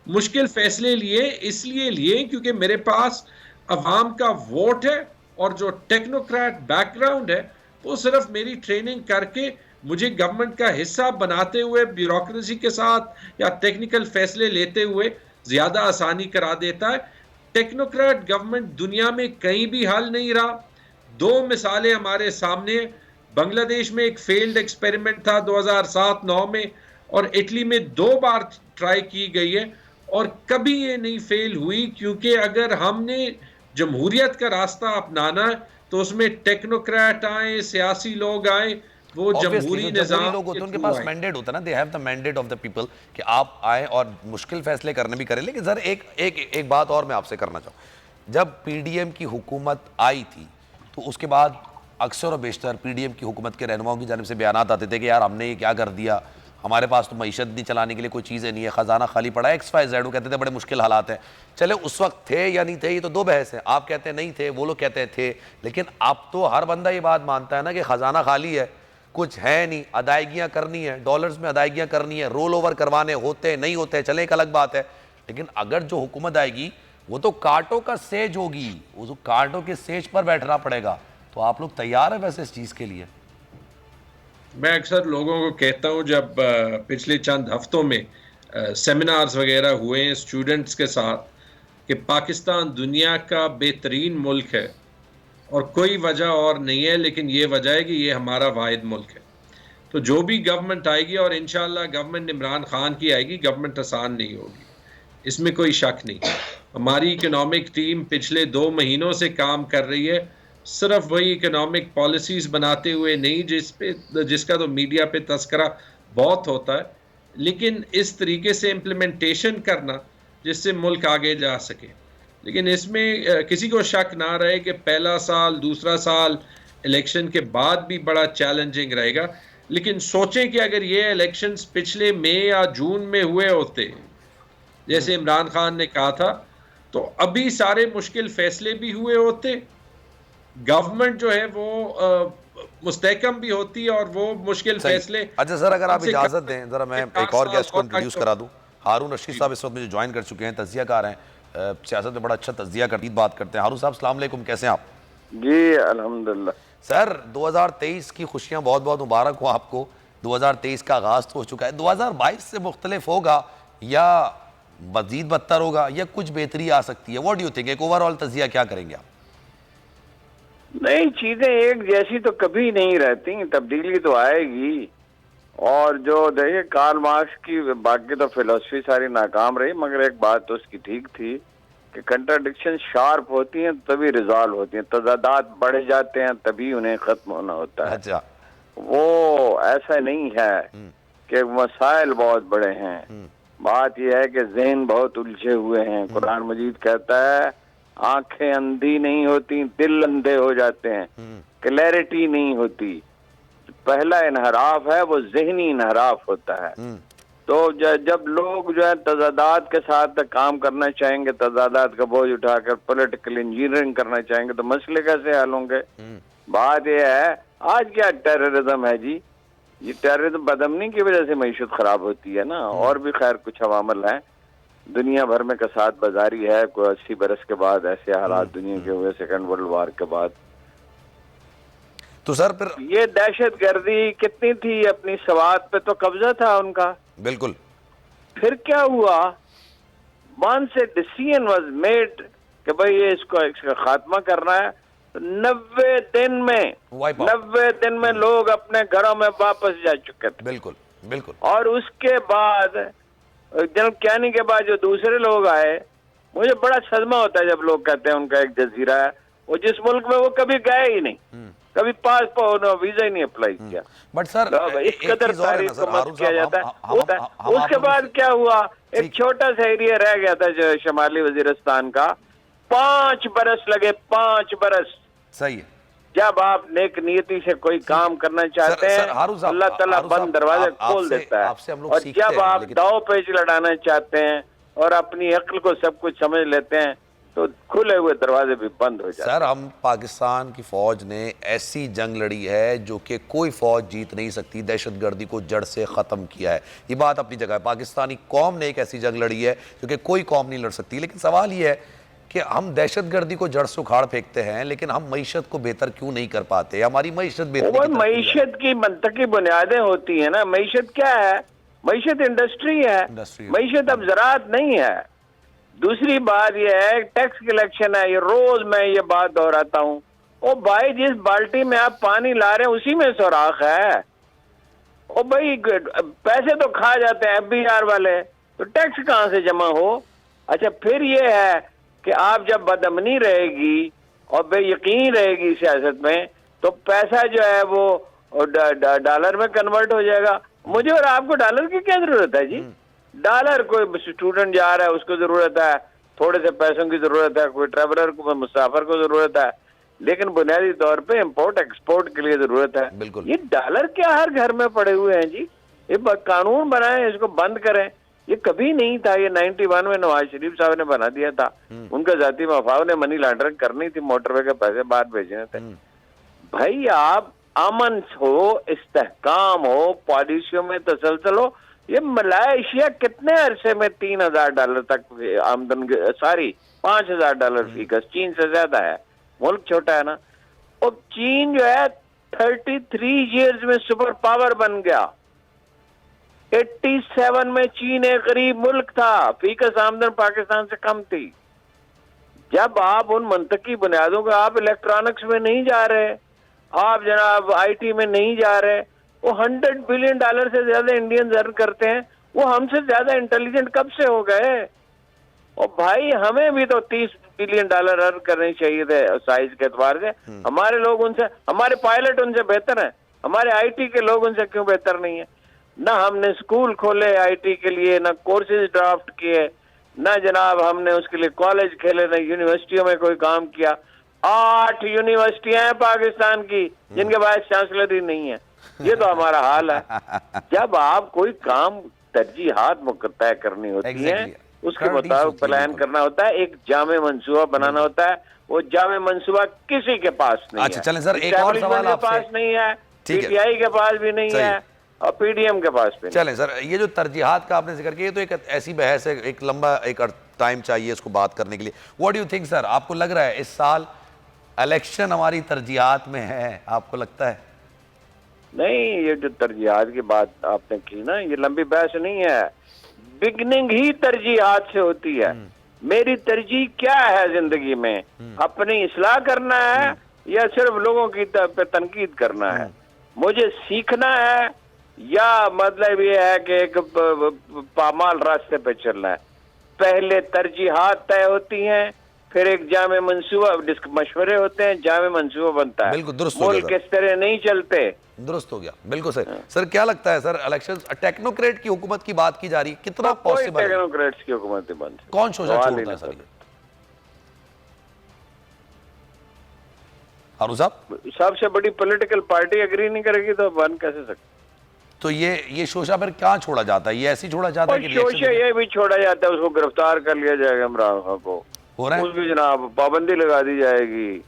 मुश्किल फैसले लिए, इसलिए लिए क्योंकि मेरे पास अवाम का वोट है, और जो टेक्नोक्रेट बैकग्राउंड है वो सिर्फ मेरी ट्रेनिंग करके मुझे गवर्नमेंट का हिस्सा बनाते हुए, ब्यूरोक्रेसी के साथ या टेक्निकल फैसले लेते हुए ज़्यादा आसानी करा देता है। टेक्नोक्रेट गवर्नमेंट दुनिया में कहीं भी हल नहीं रहा। 2 मिसालें हमारे सामने। बांग्लादेश में एक फेल्ड एक्सपेरिमेंट था 2007-9 में, और इटली में 2 बार ट्राई की गई है, और कभी ये नहीं फेल हुई, क्योंकि अगर हमने जमहूरियत का रास्ता अपनाना है तो उसमें टेक्नोक्रेट आए, सियासी लोग आए, वो Obviously, जमहूरी जो निज़ाम जमहूरी लोग होते हैं उनके पास मैंडेट होता है ना, they have the mandate of the people कि आप आए और मुश्किल फैसले करने भी करें। लेकिन सर एक बात और मैं आपसे करना चाहूँ, जब पीडीएम की हुकूमत आई थी तो उसके बाद अक्सर और बेशतर पीडीएम की हुकूमत के रहनुमाओं की जानिब से बयानात आते थे कि यार हमने ये क्या कर दिया, हमारे पास तो मईशत नहीं चलाने के लिए कोई चीज़ें नहीं है, ख़जाना खाली पड़ा है, XYZ। वो कहते थे बड़े मुश्किल हालात हैं। चले उस वक्त थे या नहीं थे, ये तो दो बहस है। आप कहते हैं नहीं थे, वो लोग कहते हैं थे। लेकिन अब तो हर बंदा ये बात मानता है ना कि ख़जाना खाली है, कुछ है नहीं, अदायगियाँ करनी है, डॉलर्स में अदायगियाँ करनी है, रोल ओवर करवाने होते नहीं होते चले एक अलग बात है। लेकिन अगर जो हुकूमत आएगी वो तो कांटों का सेज होगी, वो तो कांटों के सेज पर बैठना पड़ेगा। तो आप लोग तैयार है वैसे इस चीज़ के लिए? मैं अक्सर लोगों को कहता हूं, जब पिछले चंद हफ्तों में सेमिनार्स वगैरह हुए हैं स्टूडेंट्स के साथ, कि पाकिस्तान दुनिया का बेहतरीन मुल्क है और कोई वजह और नहीं है, लेकिन ये वजह है कि ये हमारा वाहिद मुल्क है। तो जो भी गवर्नमेंट आएगी, और इंशाल्लाह गवर्नमेंट इमरान खान की आएगी, गवर्नमेंट आसान नहीं होगी, इसमें कोई शक नहीं। हमारी इकोनॉमिक टीम पिछले 2 महीनों से काम कर रही है, सिर्फ वही इकोनॉमिक पॉलिसीज बनाते हुए नहीं जिसका तो मीडिया पे तस्करा बहुत होता है, लेकिन इस तरीके से इम्प्लीमेंटेशन करना जिससे मुल्क आगे जा सके। लेकिन इसमें किसी को शक ना रहे कि पहला साल, दूसरा साल इलेक्शन के बाद भी बड़ा चैलेंजिंग रहेगा। लेकिन सोचें कि अगर ये इलेक्शंस पिछले मई या जून में हुए होते, जैसे इमरान खान ने कहा था, तो अभी सारे मुश्किल फैसले भी हुए होते, गवर्नमेंट जो है वो मुस्तहकम भी होती है और वो मुश्किल फैसले। अच्छा सर, अगर आप इजाजत दें जरा मैं एक और गेस्ट को इंट्रोड्यूस करा दूं। हारून रशीद साहब इस वक्त मुझे ज्वाइन कर चुके हैं, तज्जियाकार हैं, सियासत में बड़ा अच्छा तज्जिया करती बात करते हैं। हारून साहब अस्सलाम वालेकुम, कैसे हैं आप? जी अल्हम्दुलिल्लाह। सर 2023 की खुशियां बहुत बहुत मुबारक हो आपको। 2023 का आगाज तो हो चुका है, 2022 से मुख्तलिफ होगा या मजीद बदतर होगा या कुछ बेहतरी आ सकती है? What do you think? एक ओवरऑल तज्जिया क्या करेंगे आप? नहीं, चीजें एक जैसी तो कभी नहीं रहती, तब्दीली तो आएगी। और जो देखिए कार्ल मार्क्स की बाकी तो फिलॉसफी सारी नाकाम रही, मगर एक बात तो उसकी ठीक थी कि कंट्राडिक्शन शार्प होती हैं तभी रिजॉल्व होती हैं, तजादात बढ़ जाते हैं तभी उन्हें खत्म होना होता है। अच्छा, वो ऐसा नहीं है कि मसाइल बहुत बड़े हैं, बात यह है कि जहन बहुत उलझे हुए हैं। कुरान मजीद कहता है आंखें अंधी नहीं होती, दिल अंधे हो जाते हैं, क्लैरिटी नहीं होती। पहला इनहराफ है वो ज़हनी इनहराफ होता है। तो जब लोग जो है तजादात के साथ काम करना चाहेंगे, तजादात का बोझ उठाकर पॉलिटिकल इंजीनियरिंग करना चाहेंगे, तो मसले कैसे हल होंगे? बात यह है आज क्या टेररिज्म है जी, ये टेररिज्म बदअमनी की वजह से मईशत खराब होती है ना, और भी खैर कुछ अवामल हैं। दुनिया भर में कसाद बाजारी है, कोई 80 बरस के बाद ऐसे हालात दुनिया के हुए सेकंड वर्ल्ड वार के बाद। तो सर फिर ये दहशत गर्दी कितनी थी, अपनी सवात पे तो कब्जा था उनका। बिल्कुल। फिर क्या हुआ? Once a decision was made कि भाई ये इसका खात्मा करना है, 90 दिन में लोग अपने घरों में वापस जा चुके थे। बिल्कुल बिल्कुल। और उसके बाद जनरल कियानी के बाद जो दूसरे लोग आए, मुझे बड़ा सदमा होता है जब लोग कहते हैं उनका एक जजीरा है, वो जिस मुल्क में वो कभी गए ही नहीं, कभी पासपोर्ट वीजा ही नहीं अप्लाई किया। बट सर इस कदर तारीफ को मत किया जाता है। उसके बाद क्या हुआ? एक छोटा सा एरिया रह गया था जो शमाली वजीरिस्तान का, 5 बरस लगे, 5 बरस। सही है। जब आप नेक नियति से कोई काम करना चाहते हैं, अल्लाह ताला बंद दरवाजे खोल देता है। और जब आप दाव पेच लड़ाना चाहते हैं और अपनी अक्ल को सब कुछ समझ लेते हैं, तो खुले हुए दरवाजे भी बंद हो जाते हैं। सर हम पाकिस्तान की फौज ने ऐसी जंग लड़ी है जो कि कोई फौज जीत नहीं सकती, दहशतगर्दी को जड़ से ख़त्म किया है। ये बात अपनी जगह है। पाकिस्तानी कौम ने एक ऐसी जंग लड़ी है जो कि कोई कौम नहीं लड़ सकती। लेकिन सवाल ये है कि हम दहशतगर्दी को जड़ से उखाड़ फेंकते हैं, लेकिन हम मईशत को बेहतर क्यों नहीं कर पाते? हमारी मईशत बेहतर, मईशत की मंतकी बुनियादें होती है ना। मईशत क्या है? मईशत इंडस्ट्री है, मईशत अब ज़राअत नहीं है। दूसरी बात यह है टैक्स कलेक्शन है। ये रोज मैं ये बात दोहराता हूँ, ओ भाई जिस बाल्टी में आप पानी ला रहे हैं उसी में सुराख है। ओ भाई पैसे तो खा जाते हैं FBR वाले, तो टैक्स कहाँ से जमा हो? अच्छा, फिर ये है कि आप जब बदअमनी रहेगी और बेयकीनी रहेगी सियासत में, तो पैसा जो है वो और डॉलर में कन्वर्ट हो जाएगा। मुझे और आपको डॉलर की क्या जरूरत है जी? डॉलर कोई स्टूडेंट जा रहा है उसको जरूरत है, थोड़े से पैसों की जरूरत है, कोई ट्रेवलर को, मुसाफिर को जरूरत है, लेकिन बुनियादी तौर पे इंपोर्ट एक्सपोर्ट के लिए जरूरत है। बिल्कुल। ये डॉलर क्या हर घर में पड़े हुए हैं जी? ये कानून बनाए, इसको बंद करें। ये कभी नहीं था, ये 91 में नवाज शरीफ साहब ने बना दिया था। उनका जाती मफाद ने मनी लॉन्ड्रिंग करनी थी, मोटरवे के पैसे बाहर भेजने थे। भाई आप अमन हो, इस्तेहकाम हो, पॉलिसियों में तसलसल हो। ये मलेशिया कितने अरसे में $3000 तक आमदन, सारी $5000 फी गज, चीन से ज्यादा है, मुल्क छोटा है ना। और चीन जो है 33 इयर्स में सुपर पावर बन गया। 87 में चीन एक गरीब मुल्क था, फीकस आमदन पाकिस्तान से कम थी। जब आप उन मंतकी बुनियादों को, आप इलेक्ट्रॉनिक्स में नहीं जा रहे, आप जनाब आईटी में नहीं जा रहे, वो $100 बिलियन से ज्यादा इंडियंस अर्न करते हैं, वो हमसे ज्यादा इंटेलिजेंट कब से हो गए? और भाई हमें भी तो $30 बिलियन अर्न करने चाहिए थे साइज के एतबार से। हमारे लोग उनसे, हमारे पायलट उनसे बेहतर हैं, हमारे आईटी के लोग उनसे क्यों बेहतर नहीं है? ना हमने स्कूल खोले आईटी के लिए, ना कोर्सेज ड्राफ्ट किए, ना जनाब हमने उसके लिए कॉलेज खेले, ना यूनिवर्सिटियों में कोई काम किया। 8 यूनिवर्सिटियां हैं पाकिस्तान की जिनके वाइस चांसलर ही नहीं है। ये तो हमारा हाल है। जब आप कोई काम तरजीहात तय करनी होती है, उसके मुताबिक प्लान करना होता है, एक जामे मंसूबा बनाना होता है। वो जामे मंसूबा किसी के पास नहीं है। अच्छा चलें सर, एक और सवाल आपसे। पास नहीं है, पीटीआई के पास भी नहीं है, और पीडीएम के पास भी। चलें सर, ये जो तरजीहात का आपने जिक्र किया, तो एक ऐसी बहस है, एक लंबा एक टाइम चाहिए इसको बात करने के लिए। What do you think sir, आपको लग रहा है इस साल इलेक्शन हमारी तरजीहात में है, आपको लगता है? नहीं, ये जो तरजीहात की बात आपने की ना, ये लंबी बहस नहीं है। बिगनिंग ही तरजीहात से होती है। मेरी तरजीह क्या है जिंदगी में? अपनी इस्लाह करना है या सिर्फ लोगों की पे तनकीद करना है? मुझे सीखना है या मतलब ये है कि एक पामाल रास्ते पे चलना है? पहले तरजीहात तय होती हैं, फिर एक जामे मंसूबा, मशवरे होते हैं, जामे मंसूबा बनता है। बिल्कुल दुरुस्त, मुल्क इस तरह नहीं चलते। दुरुस्त हो गया, बिल्कुल सर। सर क्या लगता है सर, इलेक्शन टेक्नोक्रेट की हुकूमत की बात की जा रही है, कितना पॉसिबल है? टेक्नोक्रेट्स की हुकूमत बन, कौन सोचा छोड़ता है सर? हारून साहब, सबसे बड़ी पॉलिटिकल पार्टी एग्री नहीं करेगी तो बन कैसे सकती? तो ये शोशा फिर क्या छोड़ा जाता है? ये ऐसे ही छोड़ा जाता है कि शोशा ये भी छोड़ा जाता है, उसको गिरफ्तार कर लिया जाएगा इमरान खान को, हो रहा है? उसकी जनाब पाबंदी लगा दी जाएगी।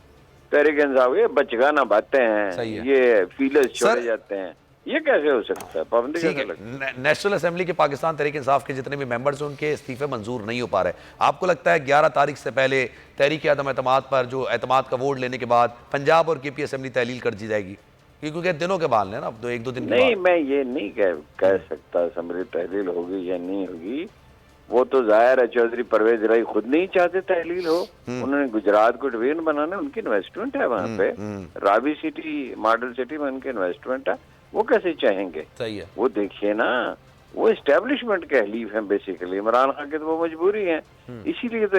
तहरीक इंसाफ ये बचगाना बातें हैं, ये फीलर्स छोड़े जाते हैं, ये कैसे हो सकता है? पाबंदी कैसे लगती? नेशनल असेंबली के पाकिस्तान तहरीक इंसाफ के जितने भी मेंबर्स हैं, उनके इस्तीफे मंजूर नहीं हो पा रहे। आपको लगता है 11 तारीख से पहले तहरीक आदम एतमाद पर जो एतमाद का वोट लेने के बाद पंजाब और केपी असेंबली तहलील कर दी जाएगी? क्योंकि दिनों के बाद ना, अब तो 1-2 दिन नहीं, मैं ये नहीं कह सकता असेंबली तहलील होगी या नहीं होगी। वो तो जाहिर है चौधरी परवेज राई खुद नहीं चाहते तहलील हो। उन्होंने गुजरात को डिवीजन बनाना, उनकी इन्वेस्टमेंट है वहाँ पे, रावी सिटी मॉडल सिटी में उनकी इन्वेस्टमेंट है, वो कैसे चाहेंगे? सही है। वो देखिए ना, वो एस्टेब्लिशमेंट के हलीफ हैं बेसिकली। इमरान खान की तो वो मजबूरी है, इसीलिए तो।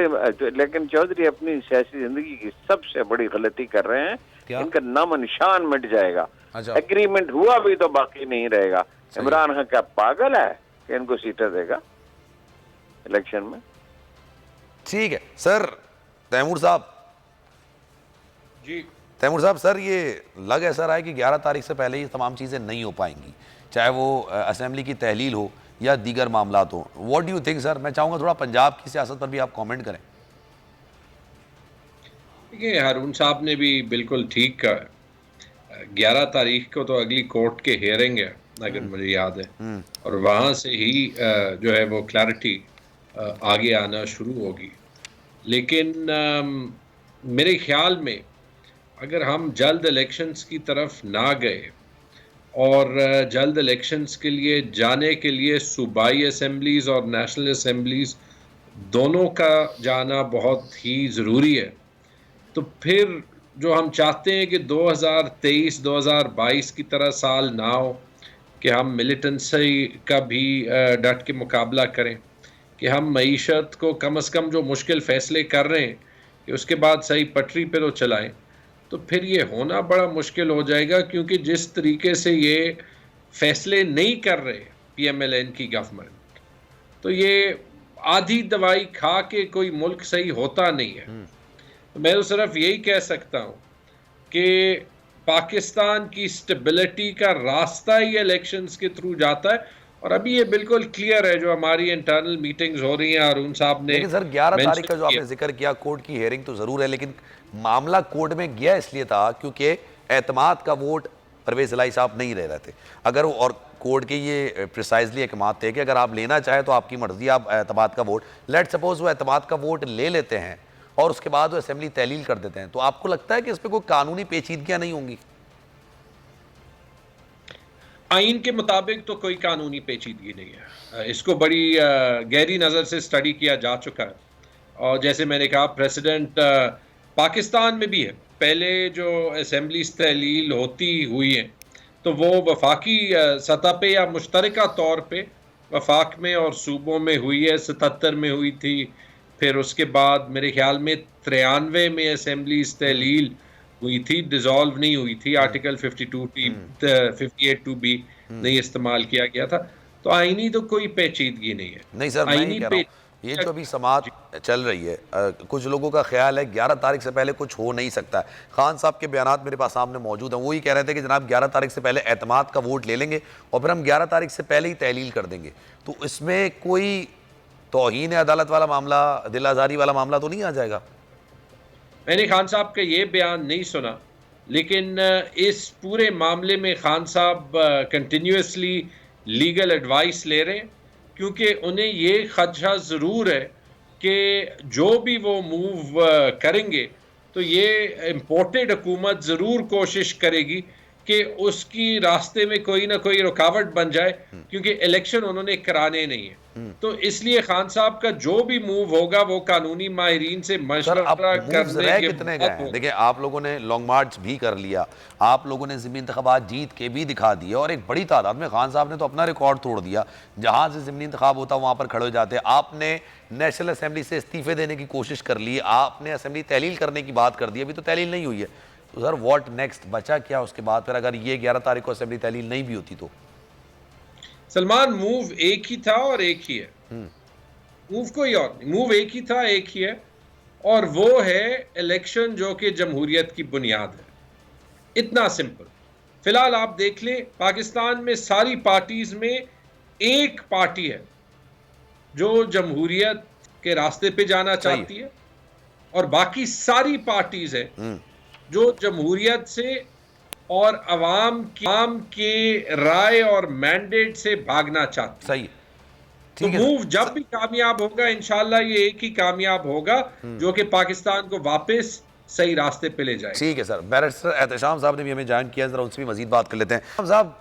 लेकिन चौधरी अपनी सियासी जिंदगी की सबसे बड़ी गलती कर रहे हैं। इनका नाम निशान मिट जाएगा। एग्रीमेंट हुआ भी तो बाकी नहीं रहेगा। इमरान खान क्या पागल है कि इनको सीटें देगा इलेक्शन में? ठीक है सर। तैमूर साहब जी, तैमूर साहब, सर ये लग ऐसा रहा है कि 11 तारीख से पहले ये तमाम चीज़ें नहीं हो पाएंगी, चाहे वो असेंबली की तहलील हो या दीगर मामलात हो। What do you think sir? मैं चाहूँगा थोड़ा पंजाब की सियासत पर भी आप कमेंट करें। देखिए, हारून साहब ने भी बिल्कुल ठीक कहा। 11 तारीख को तो अगली कोर्ट के हेयरिंग है, अगर मुझे याद है, और वहाँ से ही जो है वो क्लैरिटी आगे आना शुरू होगी। लेकिन मेरे ख्याल में अगर हम जल्द इलेक्शंस की तरफ ना गए और जल्द इलेक्शंस के लिए जाने के लिए सूबाई असेंबलीज़ और नेशनल असेंबलीज़ दोनों का जाना बहुत ही ज़रूरी है, तो फिर जो हम चाहते हैं कि 2023-2022 की तरह साल ना हो, कि हम मिलिटेंसी का भी डट के मुकाबला करें, कि हम मईशत को कम से कम जो मुश्किल फ़ैसले कर रहे हैं कि उसके बाद सही पटरी पे तो चलाएं। तो फिर ये होना बड़ा मुश्किल हो जाएगा, क्योंकि जिस तरीके से ये फैसले नहीं कर रहे PMLN की गवर्नमेंट, तो ये आधी दवाई खा के कोई मुल्क सही होता नहीं है। तो मैं तो सिर्फ यही कह सकता हूँ कि पाकिस्तान की स्टेबिलिटी का रास्ता ही इलेक्शंस के थ्रू जाता है, और अभी ये बिल्कुल क्लियर है जो हमारी इंटरनल मीटिंग्स हो रही हैं। अरुण साहब ने, लेकिन सर 11 तारीख का जो आपने जिक्र किया, कोर्ट की हियरिंग तो जरूर है, लेकिन मामला कोर्ट में गया इसलिए था क्योंकि एतमाद का वोट परवेज इलाही साहब नहीं रह रहे थे। अगर और कोर्ट के ये प्रिसाइजली अहकाम थे कि अगर आप लेना चाहें तो आपकी मर्जी, आप एतमाद का वोट, लेट सपोज वो एतमाद का वोट ले लेते हैं और उसके बाद वो असेंबली तहलील कर देते हैं, तो आपको लगता है कि इस पर कोई कानूनी पेचीदगियां नहीं होंगी? आइन के मुताबिक तो कोई कानूनी पेचीदगी नहीं है। इसको बड़ी गहरी नज़र से स्टडी किया जा चुका है, और जैसे मैंने कहा प्रेसिडेंट पाकिस्तान में भी है, पहले जो असेंबली तहलील होती हुई है तो वो वफाकी सतह पे या मुश्तरका तौर पे वफाक में और सूबों में हुई है। 77 में हुई थी, फिर उसके बाद मेरे ख्याल में 93 में असेंबली तहलील हुई थी, डिसॉल्व नहीं हुई थी। आर्टिकल 58(2)B नहीं इस्तेमाल किया गया था। तो आईनी तो कोई पेचीदगी नहीं है। नहीं सर, मैं ये कह रहा हूं, ये जो अभी समाज चल रही है, कुछ लोगों का ख्याल है 11 तारीख से पहले कुछ हो नहीं सकता है। खान साहब के बयानात मेरे पास सामने मौजूद हैं, वो ही कह रहे थे कि जनाब 11 तारीख से पहले एतमाद का वोट ले लेंगे और फिर हम 11 तारीख से पहले ही तहलील कर देंगे। तो इसमें कोई तौहीन अदालत वाला मामला, दिल आज़ारी वाला मामला तो नहीं आ जाएगा? मैंने खान साहब का ये बयान नहीं सुना, लेकिन इस पूरे मामले में खान साहब कंटिन्यूसली लीगल एडवाइस ले रहे हैं, क्योंकि उन्हें ये खदशा ज़रूर है कि जो भी वो मूव करेंगे तो ये इम्पोर्टेड हुकूमत ज़रूर कोशिश करेगी कि उसकी रास्ते में कोई ना कोई रुकावट बन जाए, क्योंकि इलेक्शन उन्होंने कराने नहीं है। तो इसलिए खान साहब का जो भी मूव होगा वो कानूनी माहिरीन से मशवरा करने के कितने गए हैं? देखिए, आप लोगों ने लॉन्ग मार्च भी कर लिया, आप लोगों ने ज़िमनी इंतखाबात जीत के भी दिखा दिए, और एक बड़ी तादाद में खान साहब ने तो अपना रिकॉर्ड तोड़ दिया। जहाँ से ज़िमनी इंतखाब होता वहाँ पर खड़े हो जाते। आपने नेशनल असेंबली से इस्तीफे देने की कोशिश कर ली, आपने असेंबली तहलील करने की बात कर दी, अभी तो तहलील नहीं हुई है। तो सर व्हाट नेक्स्ट, बचा क्या उसके बाद फिर, अगर ये 11 तारीख को असेंबली तहलील नहीं भी होती तो? सलमान, मूव एक ही था और एक ही है। मूव कोई और नहीं, मूव एक ही था, एक ही है, और वो है इलेक्शन जो कि जमहूरियत की बुनियाद है। इतना सिंपल। फिलहाल आप देख लें, पाकिस्तान में सारी पार्टीज में एक पार्टी है जो जमहूरियत के रास्ते पे जाना चाहती है, और बाकी सारी पार्टीज है जो जमहूरियत से और अवाम के राय और मैंडेट से भागना चाहती। सही। तो मूव जब भी कामयाब होगा, इंशाल्लाह ये एक ही कामयाब होगा जो कि पाकिस्तान को वापस सही रास्ते पे ले जाए। ठीक है सर। बैरिस्टर एहतशाम साहब ने भी हमें ज्वाइन किया, जरा उनसे भी मजीद बात कर लेते हैं। साहब,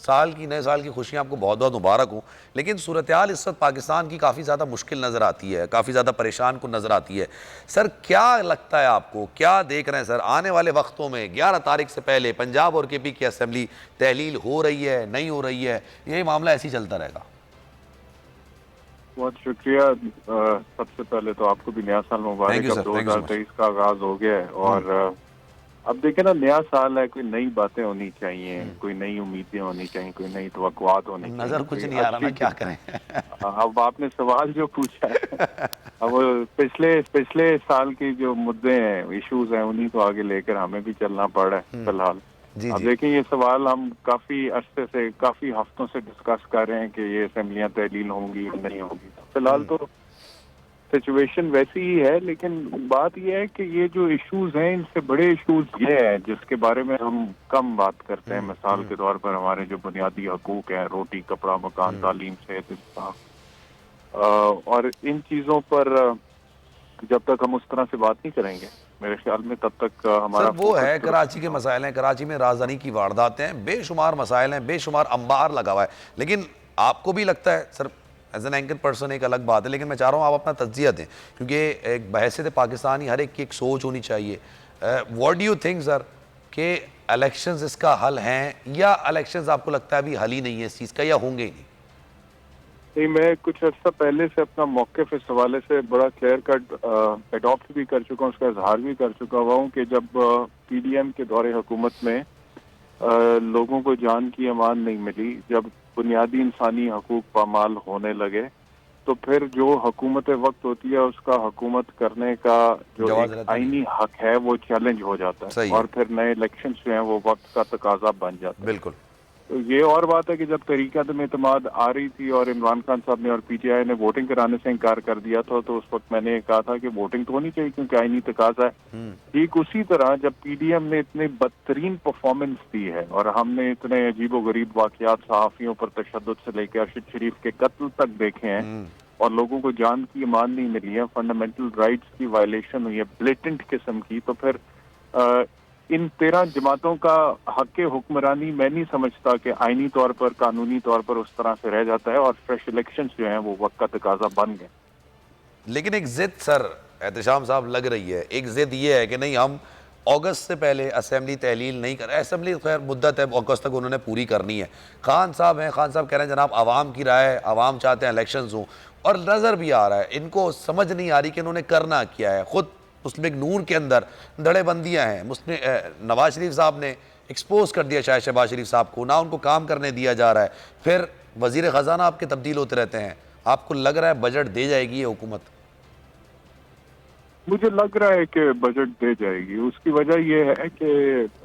नए साल की खुशियां आपको बहुत बहुत मुबारक हो, लेकिन सूरत हाल इस वक्त पाकिस्तान की काफ़ी ज़्यादा मुश्किल नज़र आती है, काफ़ी ज़्यादा परेशान को नज़र आती है। सर क्या लगता है आपको, क्या देख रहे हैं सर आने वाले वक्तों में 11 तारीख से पहले पंजाब और KP की असेंबली तहलील हो रही है, नहीं हो रही है, यही मामला ऐसे ही चलता रहेगा? बहुत शुक्रिया। सबसे पहले तो आपको भी नया साल मुबारक। 2023 का आगाज हो गया है, और अब देखें ना, नया साल है, कोई नई बातें होनी चाहिए, कोई नई उम्मीदें होनी चाहिए, कोई नई तवक्कुआत होनी चाहिए। नजर कुछ नहीं आ रहा ना, क्या करें। अब आपने सवाल जो पूछा है, अब पिछले साल के जो मुद्दे हैं, इश्यूज हैं, उन्हीं को आगे लेकर हमें भी चलना पड़ रहा है फिलहाल। अब देखें, ये सवाल हम काफी अरसे से, काफी हफ्तों से डिस्कस कर रहे हैं कि ये असेंबलियां तहलील होंगी नहीं होंगी। फिलहाल तो सिचुएशन वैसी ही है, लेकिन बात यह है कि ये जो इश्यूज हैं, इनसे बड़े इश्यूज ये हैं जिसके बारे में हम कम बात करते हैं। मिसाल के तौर पर हमारे जो बुनियादी हकूक हैं, रोटी, कपड़ा, मकान, तालीम, सेहत, इंसाफ, और इन चीजों पर जब तक हम उस तरह से बात नहीं करेंगे, मेरे ख्याल में, तब तक हमारा वो है कराची के मसाइल हैं, कराची में राजधानी की वारदातें हैं, बेशुमार मसाइल हैं, बेशुमार अंबार लगा हुआ है। लेकिन आपको भी लगता है sir, as an anchor person एक अलग बात है, लेकिन मैं चाह रहा हूँ आप अपना तज्जिया दें, क्योंकि एक बहैसियत पाकिस्तानी हर एक की एक सोच होनी चाहिए। What do you think sir कि इलेक्शंस इसका हल हैं, या इलेक्शंस आपको लगता है अभी हल ही नहीं है इस चीज़ का, या होंगे ही नहीं? नहीं, मैं कुछ अर्सा पहले से अपना मौक़िफ़ इस हवाले से बड़ा क्लियर कट एडॉप्ट भी कर चुका हूँ, उसका इजहार भी कर चुका हुआ हूँ कि जब PDM के दौरे हुकूमत में लोगों को जान की अमान नहीं मिली, जब बुनियादी इंसानी हकूक पामाल होने लगे, तो फिर जो हुकूमत वक्त होती है उसका हुकूमत करने का जो एक आईनी हक है वो चैलेंज हो जाता है और फिर नए इलेक्शंस जो हैं वो वक्त का तकाजा बन जाता है। बिल्कुल। तो ये और बात है कि जब तहरीक-ए-इत्तेमाद आ रही थी और इमरान खान साहब ने और PTI ने वोटिंग कराने से इनकार कर दिया था, तो उस वक्त मैंने कहा था कि वोटिंग तो होनी चाहिए क्योंकि आईनी तकाजा है। ठीक उसी तरह जब PDM ने इतनी बदतरीन परफॉर्मेंस दी है और हमने इतने अजीबोगरीब वाकयात सहाफ़ियों पर तशद्दुद से लेकर अरशद शरीफ के कत्ल तक देखे हैं और लोगों को जान की अमान नहीं मिली है, फंडामेंटल राइट्स की वायलेशन हुई है ब्लेटेंट किस्म की, तो फिर इन 13 जमातों का हक हुक्मरानी मैं नहीं समझता कि आईनी तौर पर, कानूनी तौर पर उस तरह से रह जाता है और फ्रेश इलेक्शंस जो हैं वो वक्त का तकाजा बन गए। लेकिन एक जिद सर एहतशाम साहब लग रही है, एक जिद ये है कि नहीं हम अगस्त से पहले असेंबली तहलील नहीं कर, असेंबली खैर मुद्दत है, अगस्त तक उन्होंने पूरी करनी है। खान साहब हैं, खान साहब कह रहे हैं जनाब आवाम की राय, आवाम चाहते हैं इलेक्शंस हों, और नज़र भी आ रहा है इनको समझ नहीं आ रही कि इन्होंने करना क्या है। ख़ुद मुस्लिम लीग नून के अंदर धड़ेबंदियाँ हैं, नवाज शरीफ साहब ने एक्सपोज कर दिया शायद शहबाज शरीफ साहब को, ना उनको काम करने दिया जा रहा है, फिर वज़ीर ख़जाना आपके तब्दील होते रहते हैं। आपको लग रहा है बजट दे जाएगी ये हुकूमत? मुझे लग रहा है कि बजट दे जाएगी। उसकी वजह यह है कि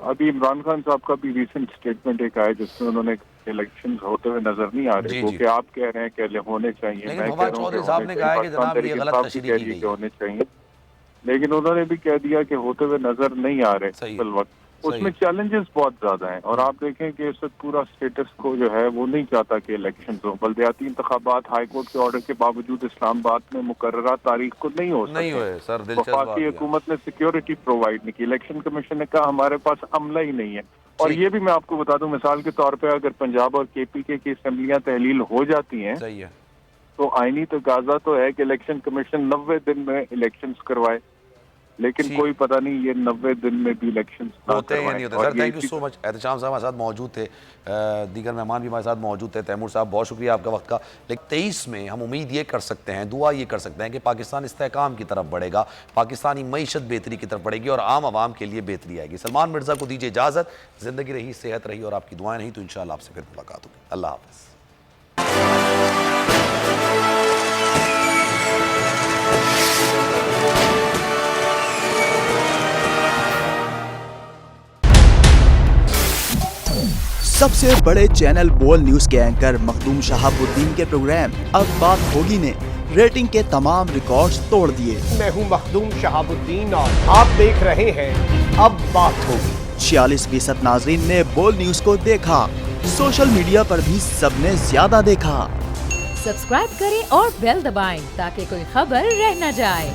अभी इमरान खान साहब का भी रिसेंट स्टेटमेंट एक आया जिसमें उन्होंने इलेक्शंस होते हुए नजर नहीं आ रहे, वो कि आप कह रहे हैं कि होने चाहिए, मैं कह रहा हूं कि होने चाहिए, लेकिन उन्होंने भी कह दिया कि होते हुए नजर नहीं आ रहे इस वक्त। उसमें चैलेंजेस बहुत ज्यादा हैं और आप देखें कि इस पूरा स्टेटस को जो है वो नहीं चाहता कि इलेक्शन हो। बल्दियाती इंतखाबात हाईकोर्ट के ऑर्डर के बावजूद इस्लामाबाद में मुकर्ररा तारीख को नहीं हो सकते। वफाकी हुकूमत ने सिक्योरिटी प्रोवाइड नहीं की, इलेक्शन कमीशन ने कहा हमारे पास अमला ही नहीं है। और ये भी मैं आपको बता दूं, मिसाल के तौर पर अगर पंजाब और KPK की असेंबलियां तहलील हो जाती हैं तो आईनी तकाजा तो है कि इलेक्शन कमीशन 90 दिन में इलेक्शन करवाए, लेकिन कोई पता नहीं ये 90 दिन में भी इलेक्शन होते हैं या नहीं होते। Sir thank you so much. Ehtesham साहब हमारे साथ मौजूद थे, दीगर मेहमान भी हमारे साथ मौजूद थे। तैमूर साहब बहुत शुक्रिया आपका वक्त का। लेकिन 23 में हम उम्मीद ये कर सकते हैं, दुआ ये कर सकते हैं कि पाकिस्तान इस्तेहकाम की तरफ बढ़ेगा, पाकिस्तानी मईशत बेहतरी की तरफ बढ़ेगी और आम आवाम के लिए बेहतरी आएगी। सलमान मिर्ज़ा को दीजिए इजाज़त। ज़िंदगी रही, सेहत रही और आपकी दुआएं नहीं तो इंशाअल्लाह आपसे फिर मुलाकात होगी। अल्लाह हाफ़िज़। सबसे बड़े चैनल बोल न्यूज के एंकर मखदूम शहाबुद्दीन के प्रोग्राम अब बात होगी ने रेटिंग के तमाम रिकॉर्ड्स तोड़ दिए। मैं हूं मखदूम शहाबुद्दीन और आप देख रहे हैं अब बात होगी। 46% नाज़रीन ने बोल न्यूज को देखा, सोशल मीडिया पर भी सबने ज्यादा देखा। सब्सक्राइब करें और बेल दबाएं ताकि कोई खबर रह न जाए।